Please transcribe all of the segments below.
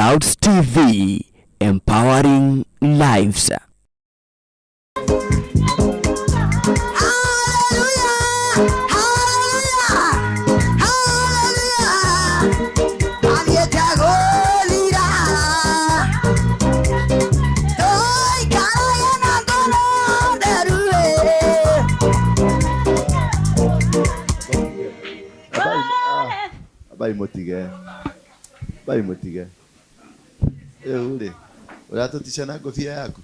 Clouds TV, empowering lives. Bai motige. Ule. Urato tishana kofia yako.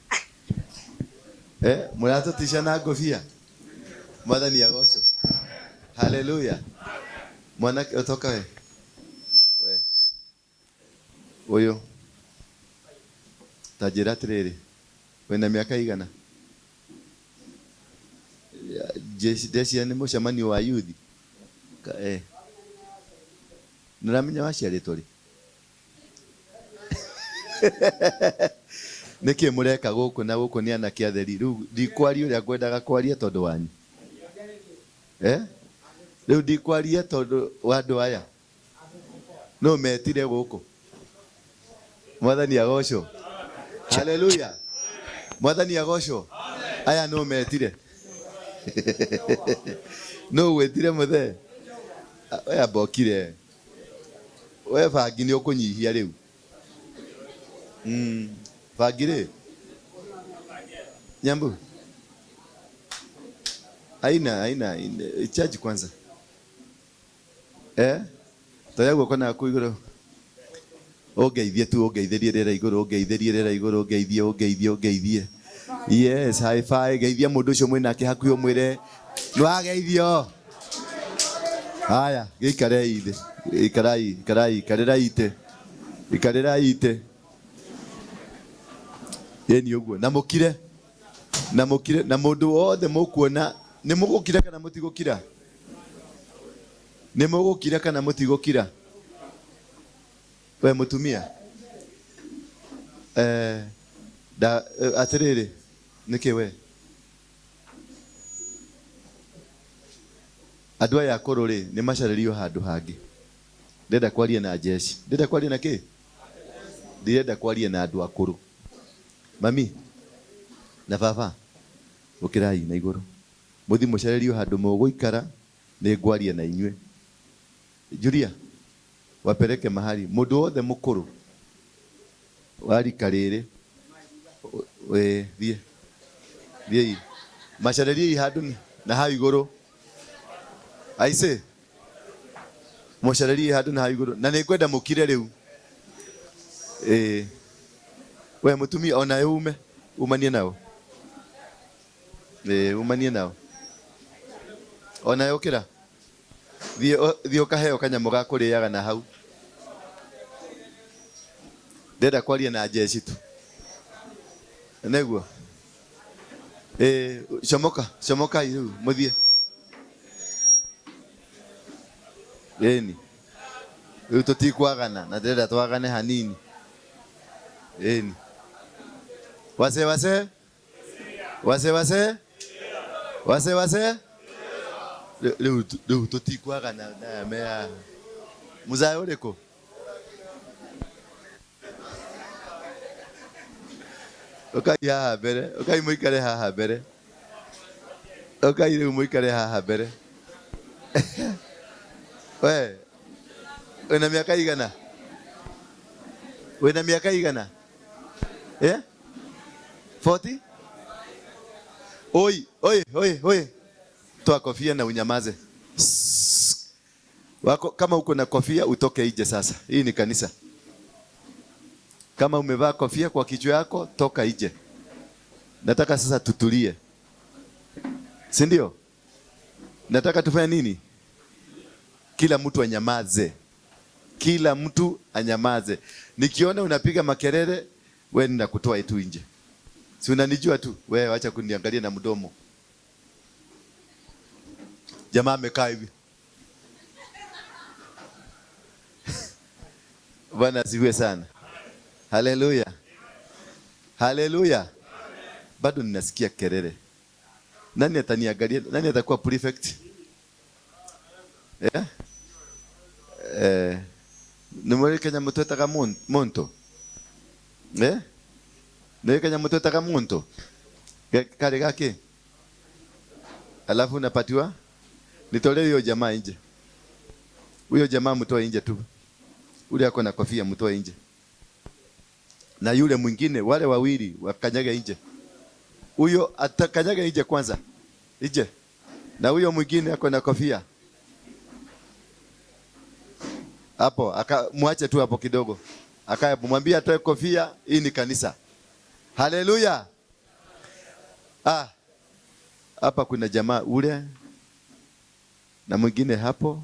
Murato tishana kofia. Mada ni agosho. Hallelujah. Mwana otoka we. Oyo. Tajira tirere. Wena miaka igana. Jeshi ya nemo shamani wa yudi. Nuramenya washiarituri. Niki mureka guku na guku ni anake atheri riu ndikwaria uria ngwendaga kwaria tondu wanyu. Riu ndikwaria tondu wa andu aya. No metire guku. Mwathani agocwo. Hallelujah. Mwathani agocwo. Aya no metire. No wetire muthe. Aya bokire. We bangi ni ukunyihia riu. Bagire. Nyambu. Aina charge kwanza. Toyago kona kuiguru. Ogeithie tu ogeithie rera iguru ogeithie rera iguru ogeithie. Yes, high five geithia mundu ucio mwina ke hakuyo mwire. Nwageithio. Haya, gikare ide. Ikarera ite. Yeni uguo namukire na mundu wothe mukuona ni mugukira kana mutigukira. Ni mugukira kana mutigukira. We mutumia. Atiriri niki we. Andu aya akuru ri ni macaririo handu hangi. Ndenda kwaria na jeshi. Ndenda kwaria na ki? Ndenda kwaria na andu akuru. Mami na baba ukirai na iguru. Muthi mucaririo handu muguikara ni ngwaria na inywe. Julia wapeleke mahali mundu wothe mukuru. Wari karere. We thie. Macaririo handu na ha iguru. Aise. Mucaririo handu na ha iguru. Na ni ngwenda mukire riu. We mutumia ona yume umanie nao. Umanie nao. Ona yokira. Thio kaheo kanyamu ga kuriaga na hau. Ndenda kwaria na jeshi tu. Neguo. Chomoka iru muthie. Eni. Riu tutikwagana na ndenda twagane hanini. Eni. Wase. Leo tutikwaga na mea. Muzai ureko. Okai haha bere. Okai muikare haha bere. Okai leo muikare haha bere. We. Wena miaka igana? Wena miaka igana? 40? Oi. Toa kofia na unyamaze. Wako kama uko na kofia utoke nje sasa. Hii ni kanisa. Kama umevaa kofia kwa kichwa yako toka nje. Nataka sasa tutulie. Si ndio? Nataka tufanye nini? Kila mtu anyamaze. Kila mtu anyamaze. Nikiona unapiga makelele wewe ninakutoa itu nje. Si unanijua tu, wewe acha kuniangalia na mdomo. Jamaa amekaa hivi. Bwana asifiwe sana. Hallelujah. Bado ninasikia kelele. Nani ataniangalia? Nani atakuwa prefect? Numuri Kenya mutwetaga monto. Na kanya mtu taka muntu. Kale gake. Alafu unapatiwa nitolee hiyo jamaa nje. Huyo jamaa mtoe nje tu. Ule ako na kofia mtoe nje. Na yule mwingine wale wawili wakanyaga nje. Huyo atakanyaga nje kwanza. Nje. Na huyo mwingine ako na kofia. Hapo akamwache tu hapo kidogo. Akamwambia atoe kofia, hii ni kanisa. Haleluya. Hapa kuna jamaa ule na mwingine hapo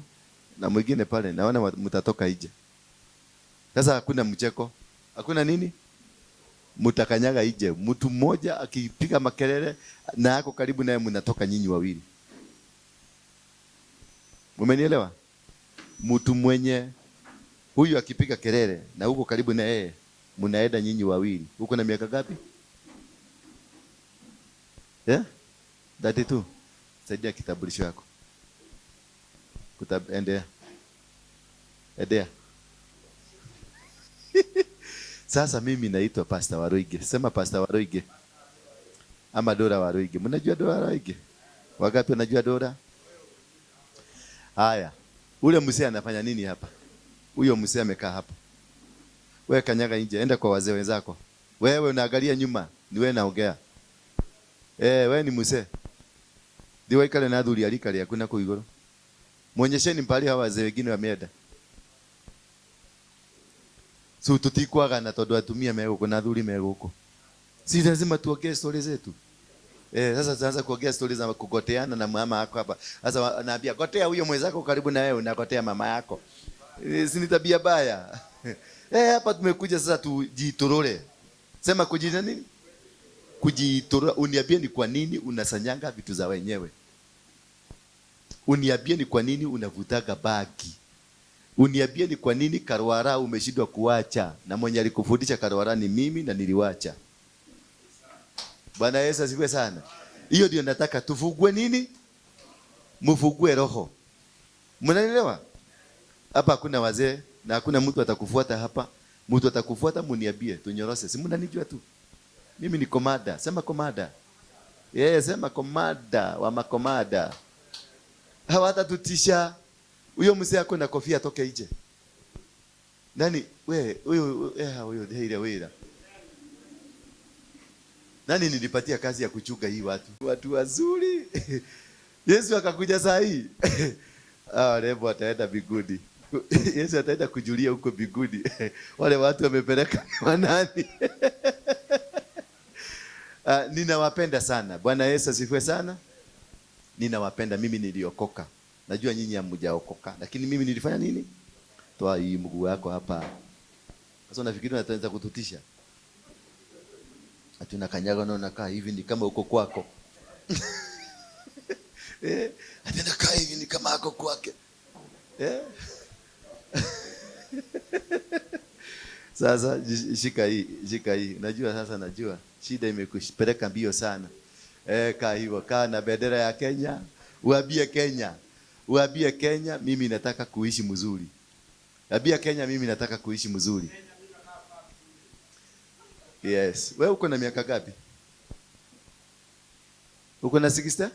na mwingine pale. Naona mtatoka nje. Sasa hakuna mcheko. Hakuna nini? Mtakanyaga nje. Mtu mmoja akipiga makelele na yako karibu naye mnatoka nyinyi wawili. Umenielewa? Mtu mwenye huyu akipiga kelele na huko karibu na yeye mnaenda nyinyi wawili. Uko na miaka gapi? 32. Saidia kitambulisho yako. Endea. Sasa mimi naitwa Pastor Waruinge. Sema Pastor Waruinge. Ama Dora Waruinge. Mnajua Dora Waruinge? Wangapi wanajua Dora? Haya. Ule mzee anafanya nini hapa? Huyo mzee amekaa hapa. Wewe kanyaga nje, enda kwa wazee wenzako. Wewe unaangalia nyuma, ni wewe naongea. Wewe ni mzee. Ndiwe ikale na dhuri alikali hakuna kuigoro. Muonyesheni mpali hawa wazee wengine wameenda. So tutikwaga na tondu atumia mego kuna dhuri mego huko. Si lazima tuongee stories zetu. Sasa tuanza kuongea stories za kugoteana na mama yako hapa. Sasa anaambia gotea huyo mwenzako karibu na wewe unagotea mama yako. Si ni tabia baya. Hapa tumekuja sasa tujitorore. Sema kujina nini? Kujitorora. Uniambie ni kwa nini unasanyanga vitu za wenyewe. Uniambie ni kwa nini unavutaga bagi. Uniambie ni kwa nini karwara umeshindwa kuacha. Na mwenye alikufundisha karwara ni mimi na niliwacha. Bwana Yesu asifiwe sana. Hiyo ndio nataka tufugue nini? Mfugue roho. Mnanielewa? Hapa hakuna wazee na hakuna mtu atakufuata hapa. Mtu atakufuata muniambie tunyorose. Si mnanijua tu. Mimi ni komada. Sema komada. Sema komada wa makomada. Hawatatutisha. Huyo mzee ako na kofia atoke nje. Nani? Huyo ile wewe. Nani nilipatia kazi ya kuchunga hii watu? Watu wazuri. Yesu akakuja saa hii. Lebo ataenda bigudi. Yesu ataenda kujulia huko bigudi. Wale watu wamepeleka wanani? Ninawapenda sana. Bwana Yesu asifiwe sana. Ninawapenda. Mimi niliokoka. Najua nyinyi hamjaokoka, lakini mimi nilifanya nini? Toa hii mguu wako hapa. Sasa unafikiri unataka kututisha? Hatuna kanyaga na unakaa hivi ni kama uko kwako. Atenda kaa hivi ni kama ako kwake. Sasa shika hii. Najua sasa najua. Shida imekupeleka mbio sana. Kaa hivyo, kaa na bendera ya Kenya. Uambie Kenya mimi nataka kuishi mzuri. Uambie Kenya mimi nataka kuishi mzuri. Yes. Wewe uko na miaka gapi? Uko na 60?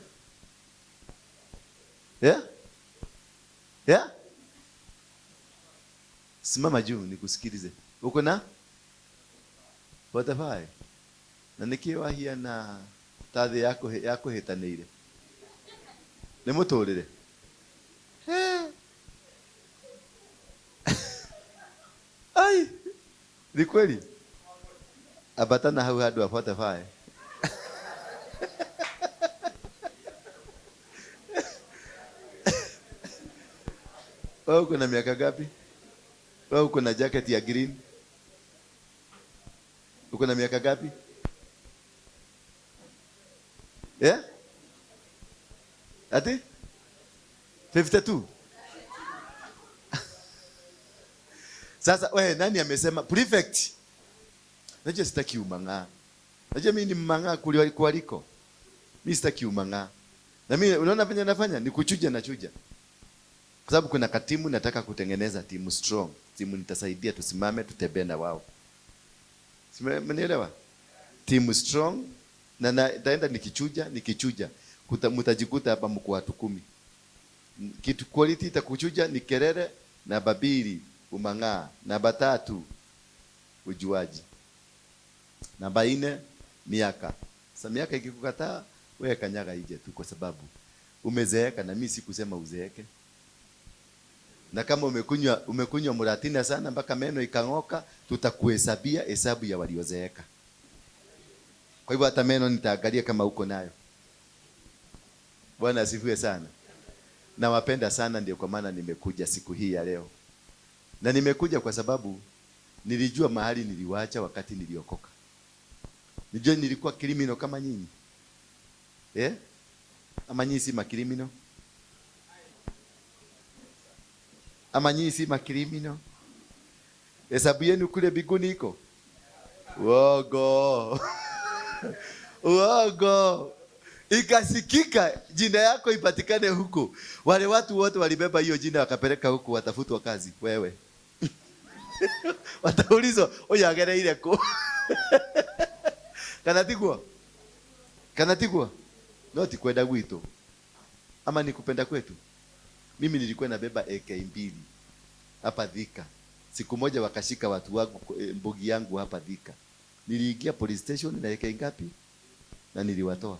Simama juu nikusikilize. Uko na? Watafai. Na nikiwa hia na tathi yako hitanire. Ni muturire. Ai. Ni kweli? Abatana hau hadu afuata fae. Wewe uko na miaka gapi? Wewe uko na jacket ya green? Uko na miaka gapi? Ati? 52. Sasa wewe nani amesema prefect? Najua sitaki umang'aa. Najua mimi ni mmang'aa kuliko. Mimi sitaki umang'aa. Na mimi unaona venye nafanya ni kuchuja na chuja. Kwa sababu kuna katimu nataka kutengeneza timu strong. Timu nitasaidia tusimame tutembee na wao. Mnaelewa? Team strong na naenda nikichuja. Mtajikuta hapa mko watu 10. Kitu quality itakuchuja ni kelele, namba 2 umang'aa, namba 3 ujuaji, namba 4 miaka. Sasa miaka ikikukataa wewe kanyaga ije tu, kwa sababu umezeeka, na mimi sikusema uzeeke. Na kama umekunywa muratina sana mpaka meno ikang'oka, tutakuhesabia hesabu ya waliozeeka. Kwa hivyo hata meno nitaangalia kama uko nayo. Bwana asifiwe sana. Nawapenda sana, ndio kwa maana nimekuja siku hii ya leo. Na nimekuja kwa sababu nilijua mahali niliwacha wakati niliokoka. Nijua nilikuwa criminal kama nyinyi. Ama nyinyi si makriminal? Ama nyinyi si makriminal? Hesabu yenu kule mbinguni iko? Uongo. Uongo. Ikasikika jina yako ipatikane huko. Wale watu wote walibeba hiyo jina wakapeleka huko, watafutwa kazi. Wewe wataulizwa oyagere ile ko kanatigwa noti kwenda gwito ama ni kupenda kwetu. Mimi nilikuwa nabeba AK2 hapa Thika. Siku moja wakashika watu wangu mbogi yangu hapa Thika. Niliingia police station na AK ngapi na niliwatoa.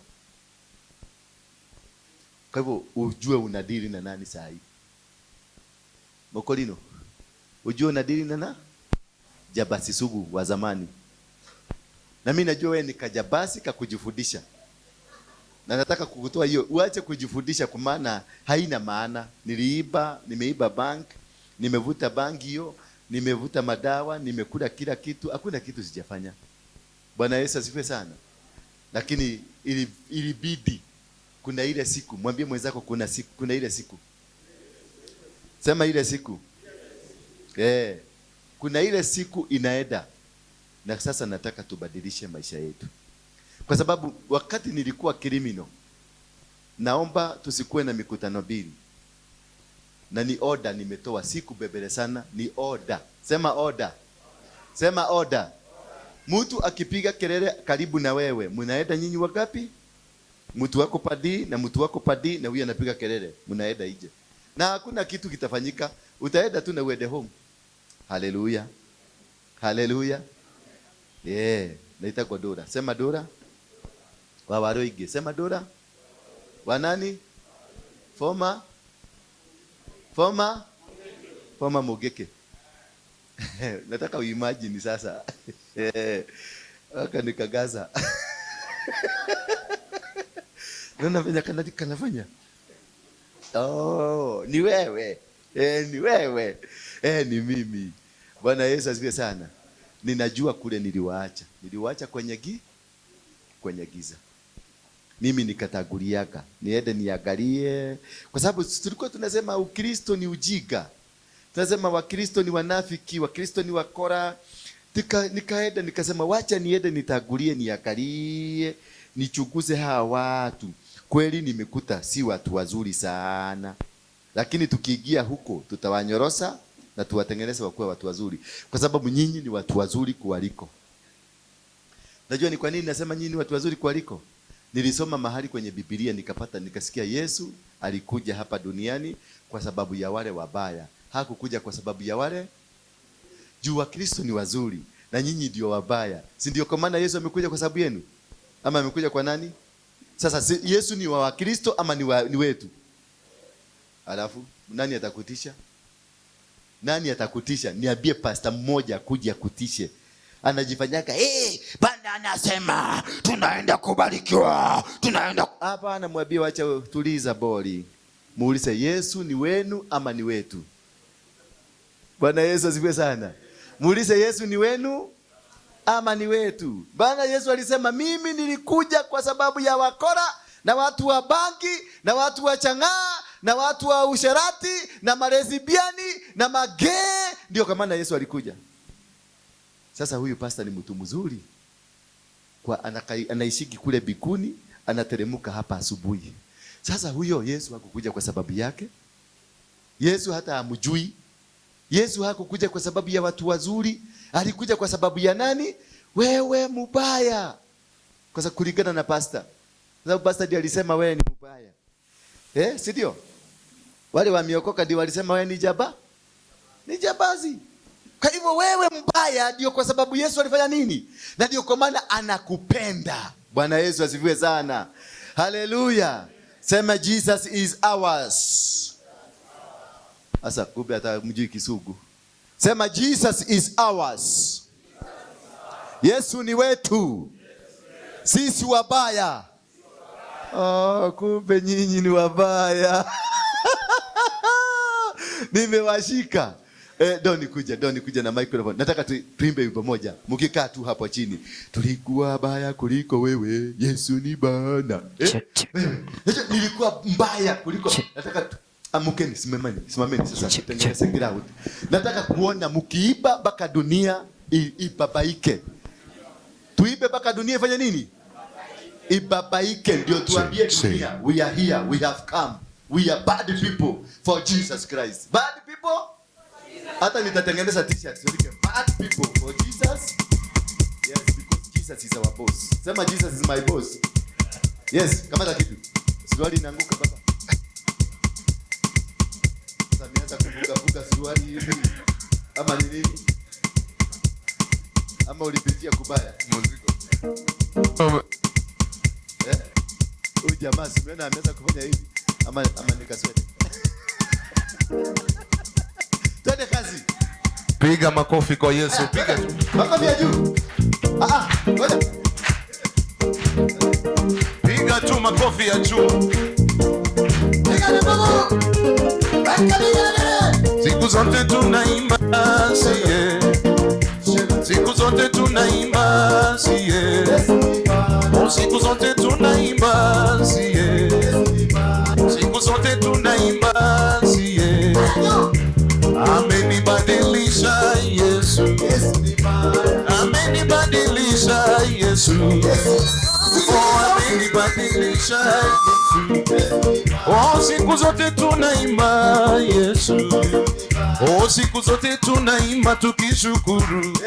Kwa hivyo ujue unadili na nani saa hii. Mokolino, ujue unadili na jabasi sugu wa zamani. Na mimi najua wewe ni kajabasi kakujifundisha. Na nataka kukutoa hiyo, uache kujifundisha kwa maana haina maana. Nimeiba bank, nimevuta bangi hiyo, nimevuta madawa, nimekula kila kitu, hakuna kitu sijafanya. Bwana Yesu asifiwe sana. Lakini ilibidi kuna ile siku, mwambie mwenzako kuna ile siku. Sema ile siku. Kuna ile siku inaenda. Na sasa nataka tubadilishe maisha yetu. Kwa sababu wakati nilikuwa criminal, naomba tusikuwe na mikutano 2. Na ni order nimetoa, siku bebele sana, ni order. Sema order. Sema order. Mtu akipiga kelele karibu na wewe, mnaenda nyinyi wangapi? Mtu wako padi na mtu wako padi, na huyu anapiga kelele, mnaenda nje. Na hakuna kitu kitafanyika, utaenda tu na uende home. Haleluya. Haleluya. Naita kwa Dora. Sema Dora. Wa Waruinge. Sema Dora. Wa nani? Former Mugeke. Nataka uimagine sasa. Waka nikagaza. Nona fanya kanafanya. Oh, ni wewe. Ni wewe. Ni mimi. Bwana Yesu asifiwe sana. Ninajua kule niliwaacha kwenye giza. Mimi nikataguliaga niende niangalie, kwa sababu tulikuwa tunasema Ukristo ni ujiga. Tunasema Wakristo ni wanafiki, Wakristo ni wakora. Nikaenda nikasema wacha niende nitagulie, niangalie, nichunguze hawa watu. Kweli nimekuta si watu wazuri sana. Lakini tukiingia huko tutawanyorosa na tuwatengeneze wakuwe watu wazuri, kwa sababu nyinyi ni watu wazuri kuwaliko. Najua ni kwa nini nasema nyinyi ni watu wazuri kuwaliko. Nilisoma mahali kwenye Biblia nikasikia Yesu alikuja hapa duniani kwa sababu ya wale wabaya. Hakukuja kwa sababu ya wale juu. Wakristo ni wazuri na nyinyi ndio wabaya. Si ndio kwa maana Yesu amekuja kwa sababu yenu? Ama amekuja kwa nani? Sasa Yesu ni wa Wakristo ama ni wetu? Alafu nani atakutisha? Nani atakutisha? Niambie pastor mmoja kuja kutishe. Anajifanyaga bana anasema tunaenda kubarikiwa, tunaenda hapa. Anamwambia wacha tuliza boli. Muulize Yesu ni wenu ama ni wetu? Bwana Yesu asifiwe sana. Muulize Yesu ni wenu ama ni wetu? Bwana Yesu alisema mimi nilikuja kwa sababu ya wakora na watu wa bangi na watu wa chang'aa na watu wa usherati na marezibiani na magee. Ndio kwa maana Yesu alikuja. Sasa huyu pastor ni mtu mzuri. Kwa anaishiki kule bikuni, anateremuka hapa asubuhi. Sasa huyo Yesu hakukuja kwa sababu yake. Yesu hata hamjui. Yesu hakukuja kwa sababu ya watu wazuri. Alikuja kwa sababu ya nani? wewe mbaya. Kwa sababu kulingana na pastor. Sababu pastor ndiye alisema wewe ni mbaya. Si ndio? Wale wameokoka ndio walisema wewe ni jabazi. Kwa hivyo wewe mbaya ndio kwa sababu Yesu alifanya nini? Na ndio kwa maana anakupenda. Bwana Yesu asifiwe sana. Hallelujah. Sema Jesus is ours. Asa kumbe hata mjui Kisugu. Sema Jesus is ours. Yesu ni wetu. Sisi wabaya. Kumbe nyinyi ni wabaya. Nimewashika. Doni kuja na microphone. Nataka tuimbe wimbo moja. Mkikaa tu hapo chini. Tulikuwa baya kuliko wewe, Yesu ni Bwana. Nilikuwa mbaya kuliko. Nataka amkeni, simameni sasa. Tutengeneze ground. Nataka kuona mkiiba mpaka dunia ibabaike. Tuibe mpaka dunia ifanye nini? Ibabaike, ndio tuambie dunia, we are here, we have come. We are bad people for Jesus Christ. Bad people? Hata nitatengeneza t-shirt so bad people for Jesus. Yes, because Jesus is our boss. Sema Jesus is my boss. Yes, kama kitu. Suruali inaanguka baba. Sasa nianza kuvuga suruali hivi. Ama ni nini? Ama ulipitia kubaya muziko. Huyu jamaa simeona ameweza kufanya hivi. Ama nikaswete. Twende kazi. Piga makofi kwa Yesu. Piga tu. Makofi ya juu. Ngoja. Piga tu makofi ya juu. Piga na Mungu. Siku zote tunaimba siye. Siku zote tunaimba siye. Siku zote tunaimba siye. Siku zote tunaimba siye. Amenibadilisha Yesu. Amenibadilisha Yesu. Amenibadilisha Yesu. Siku zote tunaimba Yesu. Siku zote tunaimba tukishukuru.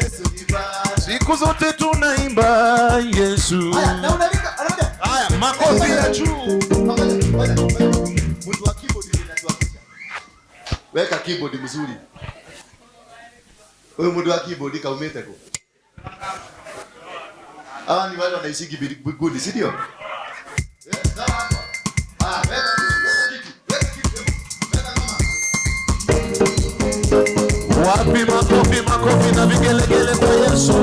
Siku zote tunaimba Yesu. Haya, makofi ya juu. Mtu wa keyboard ninatuakisha. Weka keyboard mzuri. Wewe mtu wa keyboard kaumete kwa. Hawa ni wale wanaishiki bigudi, si ndio? Sawa hapa. Weka kitu. Wapi makofi na vigelegele kwa Yesu.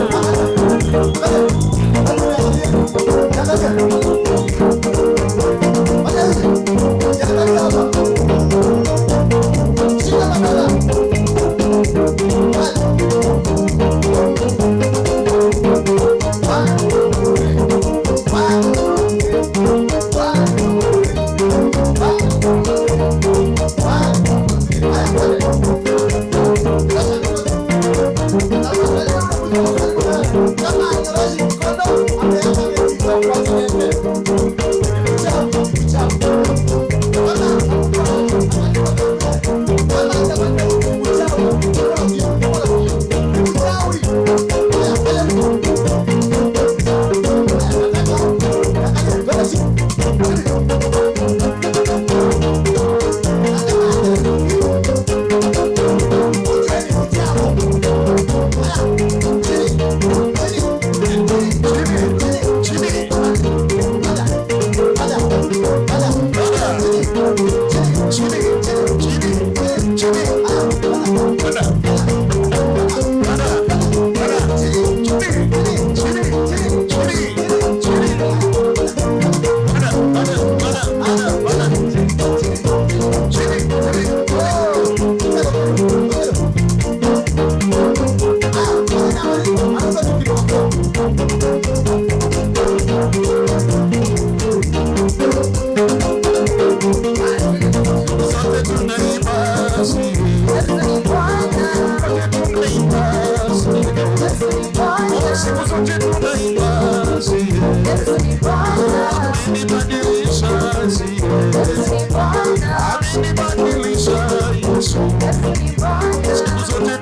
Siku zote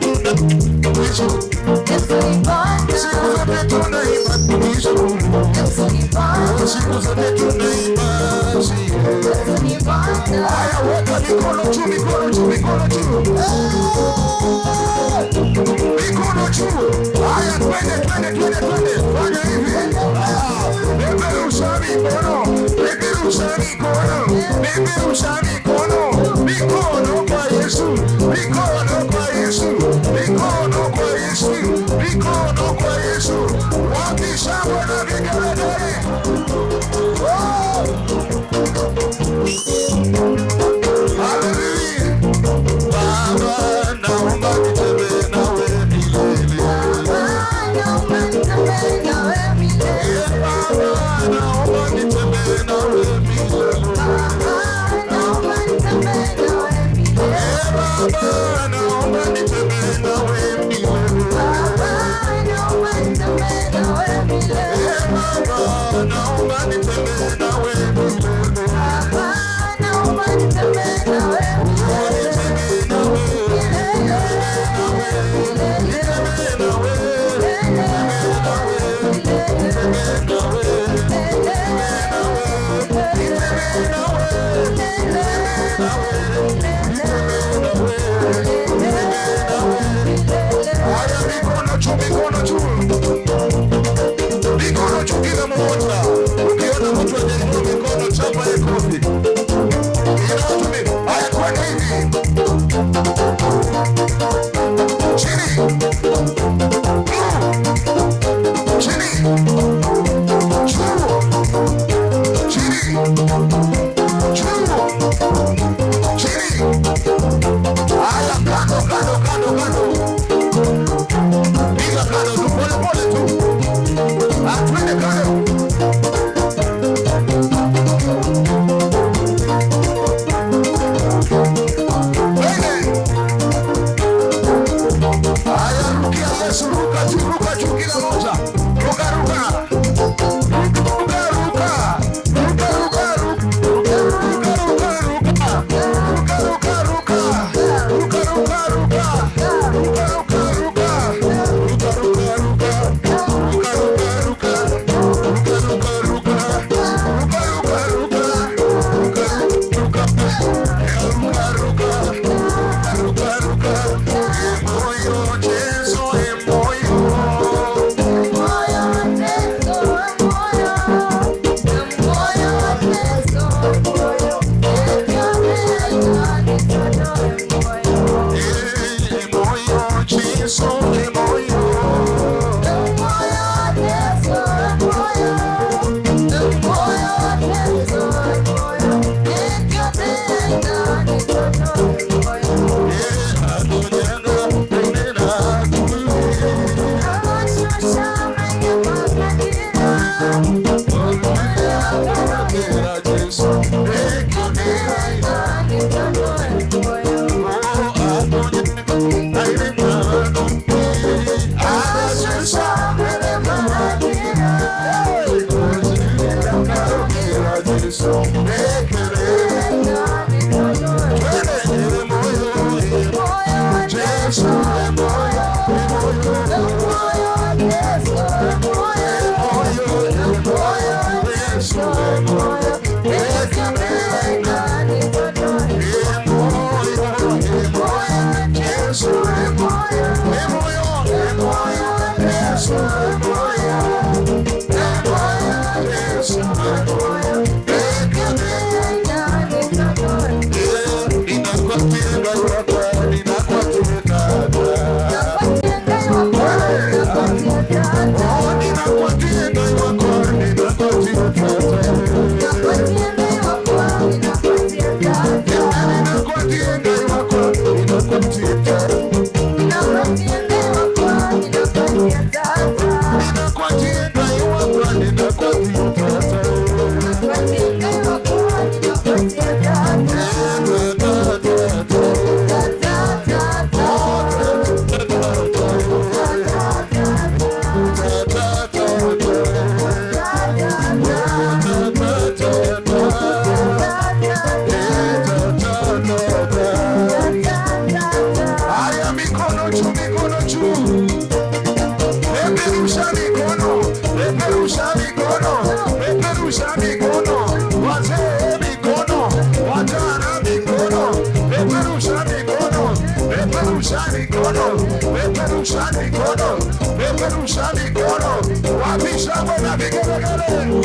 tukishukuru. Siku zote tunaimba haya, weka mikono juu, mikono juu, mikono juu, mikono juu. Haya, twende, twende, twende, twende, fanya hivi. Peperusha mikono, peperusha mikono, peperusha mikono, mikono kwa Yesu, mikono kwa Yesu, mikono kwa Yesu, mikono kwa Yesu. Wakishangwe na vigelegele. Hallelujah. Baba, naomba nitembee nawe milele. Baba, naomba nitembee nawe milele. Baba, naomba nitembee nawe milele. Baba, naomba nitembee nawe milele. Baba, naomba nitembee nawe milele. Baba, naomba nitembee nawe milele. Baba, naomba nitembee nawe milele. Mikono juu kila mmoja. Ukiona mtu anainua mikono, chapa yake kofi. Haya, kwenda hivi. Chini. Chini. Juu. Chini. Juu. Chini. Haya, kando, kando, kando, kando. Piga kando tu, pole pole tu. Twende kando. Haya, rukia Yesu, ruka juu kila moja. Ruka, ruka. Ruka, ruka. Ruka, ruka, ruka. Ruka, ruka, ruka. Ruka, ruka, ruka. Ruka, ruka, ruka. Ruka, ruka, ruka. Ruka, ruka, ruka. Ruka, ruka, ruka. Ruka, ruka, ruka. Ruka, ruka, ruka. Ruka, ruka, ruka. Moyo Yesu, moyo. Moyo Yesu, moyo. Yes, Nyosha mikono, wapi shangwe na vigelegele.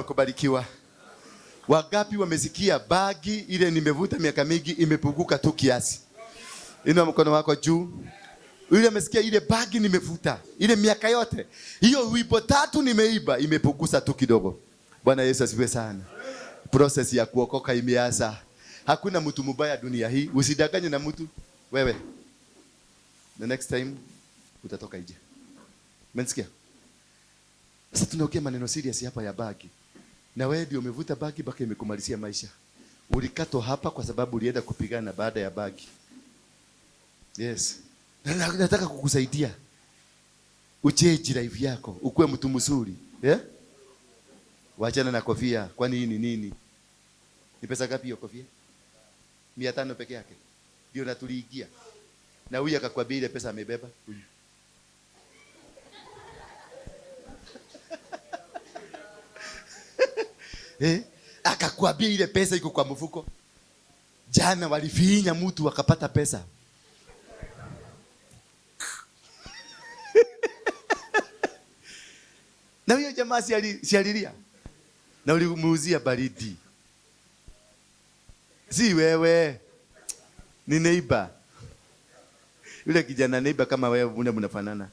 Kubarikiwa. Wangapi wamesikia bagi ile nimevuta miaka mingi imepunguka tu kiasi? Inua mkono wako juu. Yule amesikia ile bagi nimevuta ile miaka yote. Hiyo wimbo 3 nimeiba imepunguza tu kidogo. Bwana Yesu asifiwe sana. Process ya kuokoka imeanza. Hakuna mtu mbaya dunia hii. Usidanganye na mtu. Wewe. The next time utatoka nje. Mmenisikia? Sasa tunaongea maneno serious hapa ya bagi. Na wewe ndio umevuta bagi mpaka imekumalizia maisha. Ulikato hapa kwa sababu ulienda kupigana baada ya bagi. Yes. Nataka kukusaidia. Uchange life yako, ukuwe mtu mzuri. Yeah? Wachana na kofia. Kwani hii ni nini? Ni pesa ngapi hiyo kofia? 500 peke yake. Ndio na tuliingia. Na huyu akakwambia ile pesa amebeba huyu. Akakwambia ile pesa iko kwa mfuko. Jana walifinya mtu akapata pesa. Na huyo jamaa si alilia. Na ulimuuzia baridi. Si wewe. Ni neighbor. Yule kijana neighbor kama wewe mnafanana.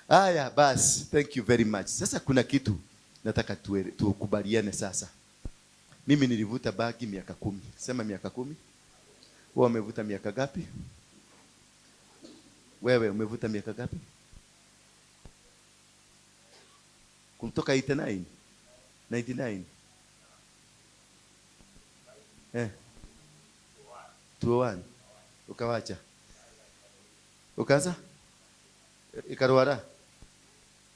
Haya basi, thank you very much. Sasa kuna kitu nataka tukubaliane sasa. Mimi nilivuta bagi miaka 10. Sema miaka 10. Wewe umevuta miaka gapi? Wewe umevuta miaka gapi? Kutoka 89. 99. 21. Ukawacha. Ukaanza? Karwara.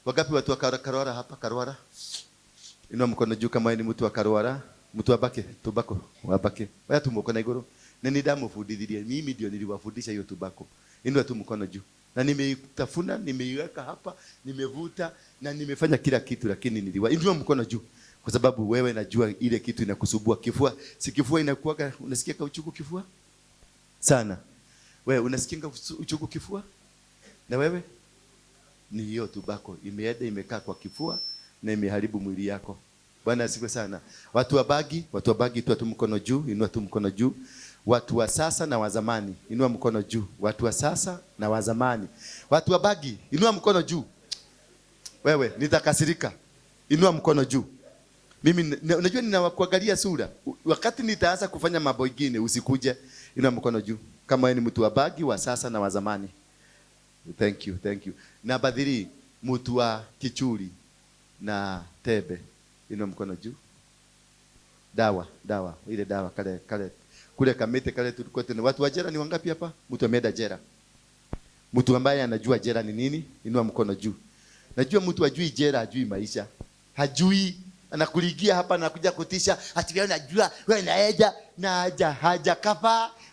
Wagapi watu wa Karwara hapa Karwara? Inua mkono juu kama ni mtu wa Karwara, mtu wabake, tobako, wabake. Waya tu mkono igoro. Na nidamufundithirie. Mimi ndio niliwafundisha hiyo tobako. Inua tu mkono juu. Na nimeitafuna, nimeiweka hapa, nimevuta na nimefanya kila kitu lakini inua mkono juu. Kwa sababu wewe najua ile kitu inakusubua kifua. Si kifua inakuwa unasikia uchungu kifua? Sana. Wewe unasikia uchungu kifua? Na wewe? Ni hiyo tobako imeenda imekaa kwa kifua na imeharibu mwili yako. Bwana asifiwe sana. Watu wa bagi tu mkono juu, inua tu mkono juu. Watu wa sasa na wa zamani, inua mkono juu. Watu wa sasa na wa zamani. Watu wa bagi, inua mkono juu. Wewe nitakasirika. Inua mkono juu. Mimi unajua ninakuangalia sura. Wakati nitaanza kufanya mambo mengine usikuje. Inua mkono juu. Kama wewe ni mtu wa bagi wa sasa na wa zamani. Thank you. Na badhiri mtu wa kichuri na tebe. Inua mkono juu. Dawa, ile dawa kale kule kamete kale tulikuwa tena. Watu wa jera ni wangapi hapa? Mtu ameenda jera. Mtu ambaye anajua jera ni nini? Inua mkono juu. Najua mtu ajui jera, hajui maisha. Hajui, anakuligia hapa na kuja kutisha, ati wewe unajua, wewe naeja na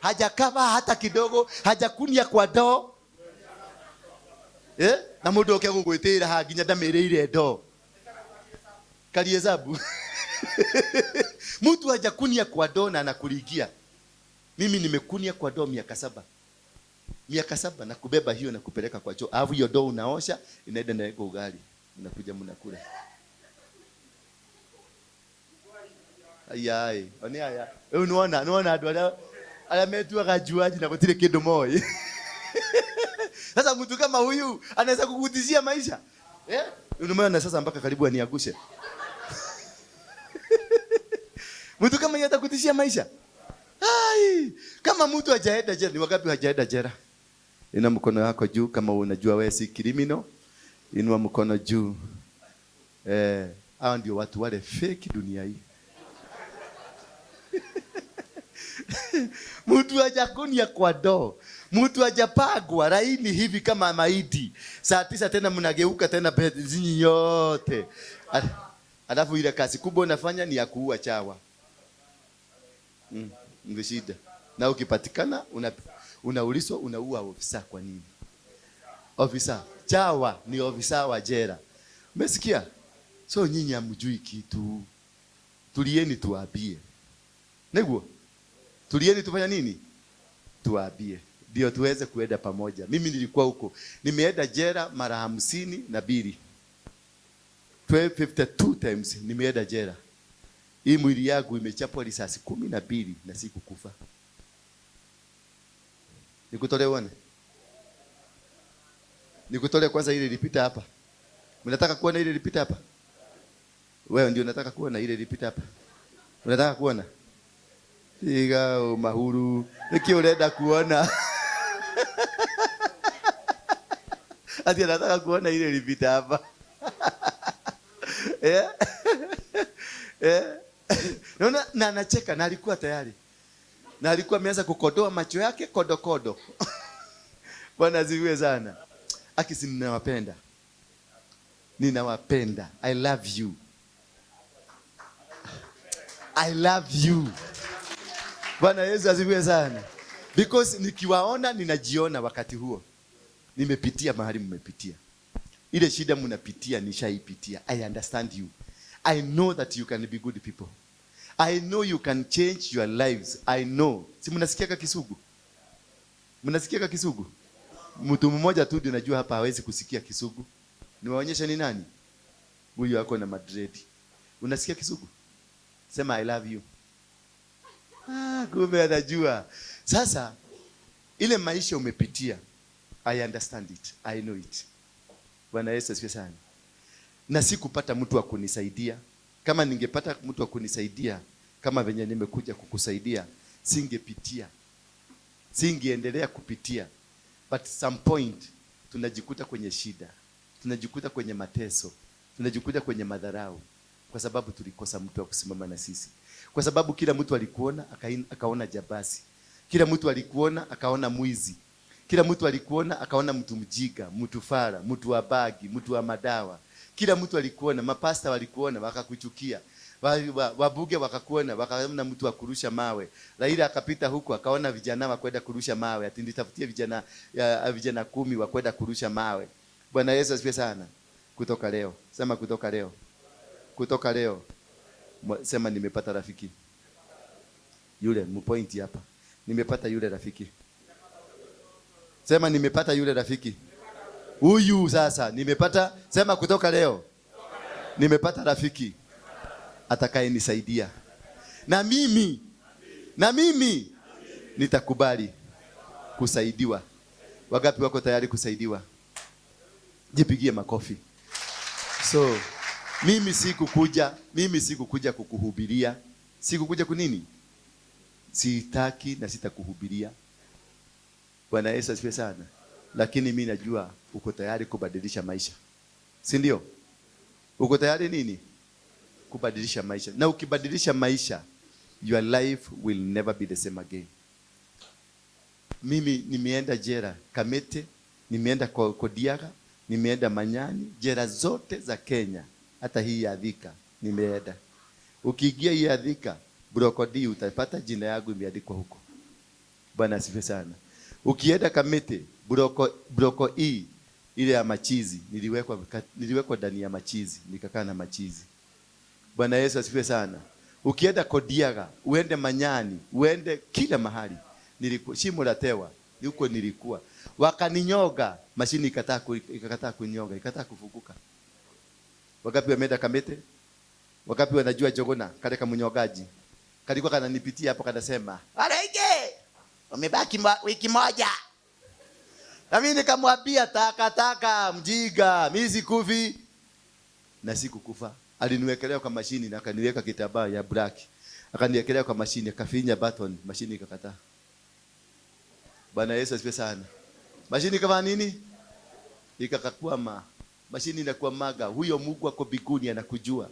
hajakava hata kidogo, hajakunia kwa doo. Na mundu oke gugwitira ha nginya ndamereire ndo kaliezabu. Mtu hajakunia kwa doo na anakuligia. Mimi nimekunia kwa doo miaka 7 na kubeba hiyo na kupeleka kwa choo. Alafu hiyo doo unaosha, inaenda na eko ugali. Unakuja mnakula. Ayai, oni aya. Unaona adu alametua kajuaji na kutile kido moi. Sasa mtu kama huyu anaweza kukutishia maisha. Unaona sasa mpaka karibu aniagushe. Mtu kama yeye atakutishia maisha. Kama mtu hajaenda jela, ni wangapi hajaenda jela? Inua mkono wako juu kama unajua wewe si criminal. Inua mkono juu. Hao ndio watu wale fake dunia hii. Mtu hajakunia kwa doo. Mtu hajapagwa laini hivi kama maidi. Saa 9 tena mnageuka tena zinyi yote. Alafu ile kazi kubwa unafanya ni ya kuua chawa. Ndio shida. Na ukipatikana unaulizwa unaua ofisa kwa nini? Ofisa, chawa ni ofisa wa jela. Umesikia? So nyinyi hamjui kitu. Tulieni tuwaambie. Neguo. Tulieni tufanya nini? Tuwaambie. Ndio tuweze kuenda pamoja. Mimi nilikuwa huko. Nimeenda jela mara 52. 52 times nimeenda jela. Hii mwili yangu imechapwa risasi 12 na sikukufa. Nikutole uone. Nikutole kwanza ile ilipita hapa. Unataka kuona ile ilipita hapa? Wewe ndio unataka kuona ile ilipita hapa. Unataka kuona? Thika mahuru. Nikioleda kuona. Ati anataka kuona ile ilipita hapa. Naona na anacheka na alikuwa tayari. Na alikuwa ameanza kukodoa macho yake kodo. Bwana asifiwe sana. Akisi ninawapenda. Ninawapenda. I love you. I love you. Bwana Yesu asifiwe sana. Because nikiwaona ninajiona wakati huo. Nimepitia mahali mmepitia. Ile shida mnapitia nishaipitia. I understand you. I know that you can be good people. I know you can change your lives. I know. Si mnasikia Kisugu? Mnasikia Kisugu? Mtu mmoja tu ndio najua hapa hawezi kusikia Kisugu. Niwaonyesha ni nani? Huyu wako na Madrid. Unasikia Kisugu? Sema I love you. Kumbe anajua. Sasa ile maisha umepitia, I understand it. I know it. Bwana Yesu asifiwe sana. Na sikupata mtu wa kunisaidia. Kama ningepata mtu wa kunisaidia kama venye nimekuja kukusaidia, singepitia. Singeendelea kupitia. But some point tunajikuta kwenye shida. Tunajikuta kwenye mateso. Tunajikuta kwenye madharau kwa sababu tulikosa mtu wa kusimama na sisi. Kwa sababu kila mtu alikuona akaona jabasi. Kila mtu alikuona akaona mwizi. Kila mtu alikuona akaona mtu mjiga, mtu fara, mtu wa bagi, mtu wa madawa. Kila mtu alikuona, mapasta walikuona wakakuchukia. Wabuge wakakuona, wakaona mtu wa kurusha mawe. Raila akapita huko akaona vijana wa kwenda kurusha mawe. Ati nitafutie vijana 10 wa kwenda kurusha mawe. Bwana Yesu asifiwe sana. Kutoka leo. Sema kutoka leo. Kutoka leo. Sema nimepata rafiki. Yule mpointi hapa. Nimepata yule rafiki. Sema nimepata yule rafiki. Huyu sasa nimepata. Sema kutoka leo. Nimepata rafiki atakayenisaidia. Na mimi nitakubali kusaidiwa. Wangapi wako tayari kusaidiwa? Jipigie makofi. So mimi sikukuja kukuhubiria. Sikukuja kunini? Sitaki na sitakuhubiria. Bwana Yesu asifiwe sana. Lakini mimi najua uko tayari kubadilisha maisha. Si ndio? Uko tayari nini? Kubadilisha maisha. Na ukibadilisha maisha, your life will never be the same again. Mimi nimeenda jela Kamete, nimeenda Kodiaga, nimeenda Manyani, jela zote za Kenya, hata hii ya Thika nimeenda. Ukiingia hii ya Thika, Brokodi utapata jina yangu imeandikwa huko. Bwana asifiwe sana. Ukienda Kamete, Broko ile ya machizi, niliwekwa ndani ya machizi, nikakaa na machizi. Bwana Yesu asifiwe sana. Ukienda Kodiaga, uende Manyani, uende kila mahali. Shimo la Tewa, huko nilikuwa. Wakaninyoga, mashini ikakataa kunyoga, ikataa kufunguka. Wangapi wameenda Kamete? Wangapi wanajua Jogona, kale kama mnyogaji? Kalikuwa kananipitia hapo kanasema, "Waruinge, umebaki wiki moja." Na mimi nikamwambia taka mjiga, mimi sikufi. Na sikukufa. Aliniwekelea kwa mashini na akaniweka kitambaa ya black. Akaniwekelea kwa mashini, akafinya button, mashini ikakataa. Bwana Yesu asifiwe sana. Mashini kama nini? Ikakakwama. Mashini inakwamaga. Huyo Mungu ako mbinguni anakujua.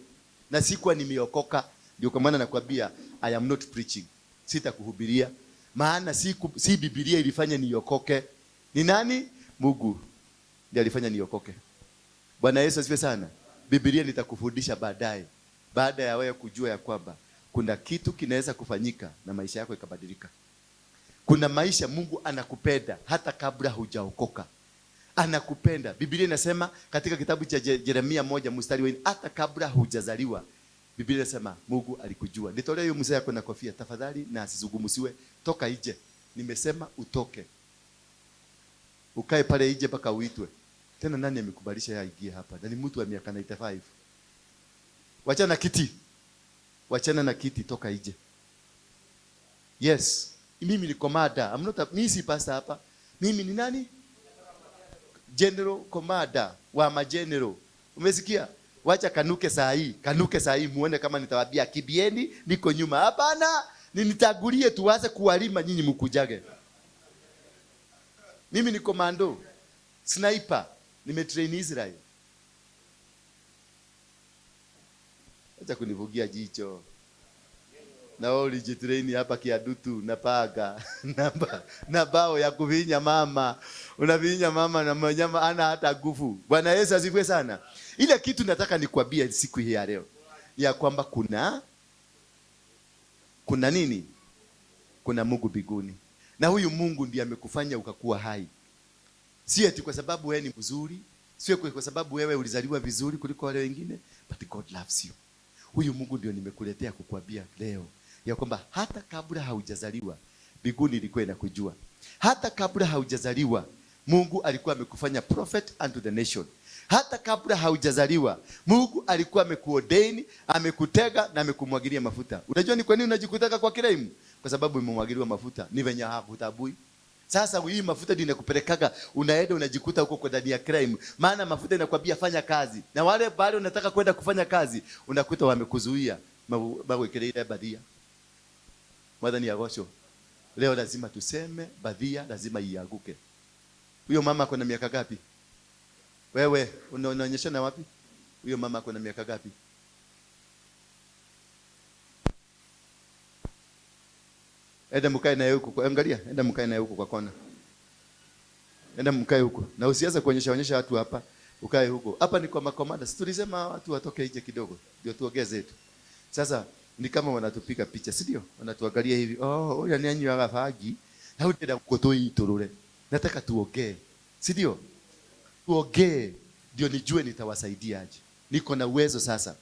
Na sikuwa nimeokoka, ndio kwa maana nakwambia I am not preaching. Sitakuhubiria. Maana si Biblia ilifanya niokoke. Ni nani? Mungu ndiye alifanya niokoke. Bwana Yesu asifiwe sana. Biblia nitakufundisha baadaye. Baada ya wewe kujua ya kwamba kuna kitu kinaweza kufanyika na maisha yako ikabadilika. Kuna maisha Mungu anakupenda hata kabla hujaokoka. Anakupenda. Biblia inasema katika kitabu cha Yeremia 1 mstari wa 4, hata kabla hujazaliwa. Biblia inasema Mungu alikujua. Nitolee hiyo mzee yako na kofia tafadhali na asizungumziwe. Toka nje. Nimesema utoke. Ukae pale nje mpaka uitwe. Tena nani amekubalisha yeye aingie hapa? Na ni mtu wa miaka 95. Wachana na kiti, toka nje. Yes. Mimi ni commander. Mimi si pastor hapa. Mimi ni nani? General commander wa mageneral. Umesikia? Wacha kanuke saa hii muone kama nitawaambia kibieni niko nyuma. Hapana, nitagulie tuanze kuwalima nyinyi mkujage. Mimi ni commando. Sniper. Nimetrain Israel. Acha kunivugia jicho. Na wewe ulijitrain hapa kiadutu na paga na bao ya kuvinya mama. Unavinya mama na mnyama ana hata nguvu. Bwana Yesu asifiwe sana. Ile kitu nataka nikwambie siku hii ya leo ya kwamba kuna nini? Kuna Mungu mbinguni. Na huyu Mungu ndiye amekufanya ukakuwa hai. Si eti kwa sababu wewe ni mzuri, sio kwa sababu wewe ulizaliwa vizuri kuliko wale wengine, but God loves you. Huyu Mungu ndio nimekuletea kukuambia leo ya kwamba hata kabla haujazaliwa mbinguni ilikuwa inakujua. Hata kabla haujazaliwa Mungu alikuwa amekufanya prophet unto the nation. Hata kabla haujazaliwa Mungu alikuwa amekuordain, amekutega na amekumwagilia mafuta. Unajua ni kwa nini unajikutaka kwa kiraimu? Kwa sababu umemwagiliwa mafuta. Ni venye hakutabui. Sasa hii mafuta ndio inakupelekaga unaenda unajikuta huko kwa ndani ya crime. Maana mafuta inakwambia fanya kazi. Na wale bado unataka kwenda kufanya kazi, unakuta wamekuzuia. Bawekelea badia. Mwadhani ya gosho. Leo lazima tuseme badia lazima iaguke. Huyo mama ako na miaka gapi? Wewe unaonyesha na wapi? Huyo mama ako na miaka gapi? Enda mkae naye huko. Angalia, enda mkae naye huko kwa kona. Enda mkae huko. Na usianze kuonyesha watu hapa. Ukae huko. Hapa ni kwa makomanda. Si tulisema watu watoke nje kidogo ndio tuongeze tu. Sasa ni kama wanatupiga picha, si ndio? Wanatuangalia hivi. Oh, huyu ni anyu agafagi. Na utenda kutoi turure. Nataka tuongee. Si ndio? Tuongee ndio nijue nitawasaidia aje. Niko na uwezo sasa.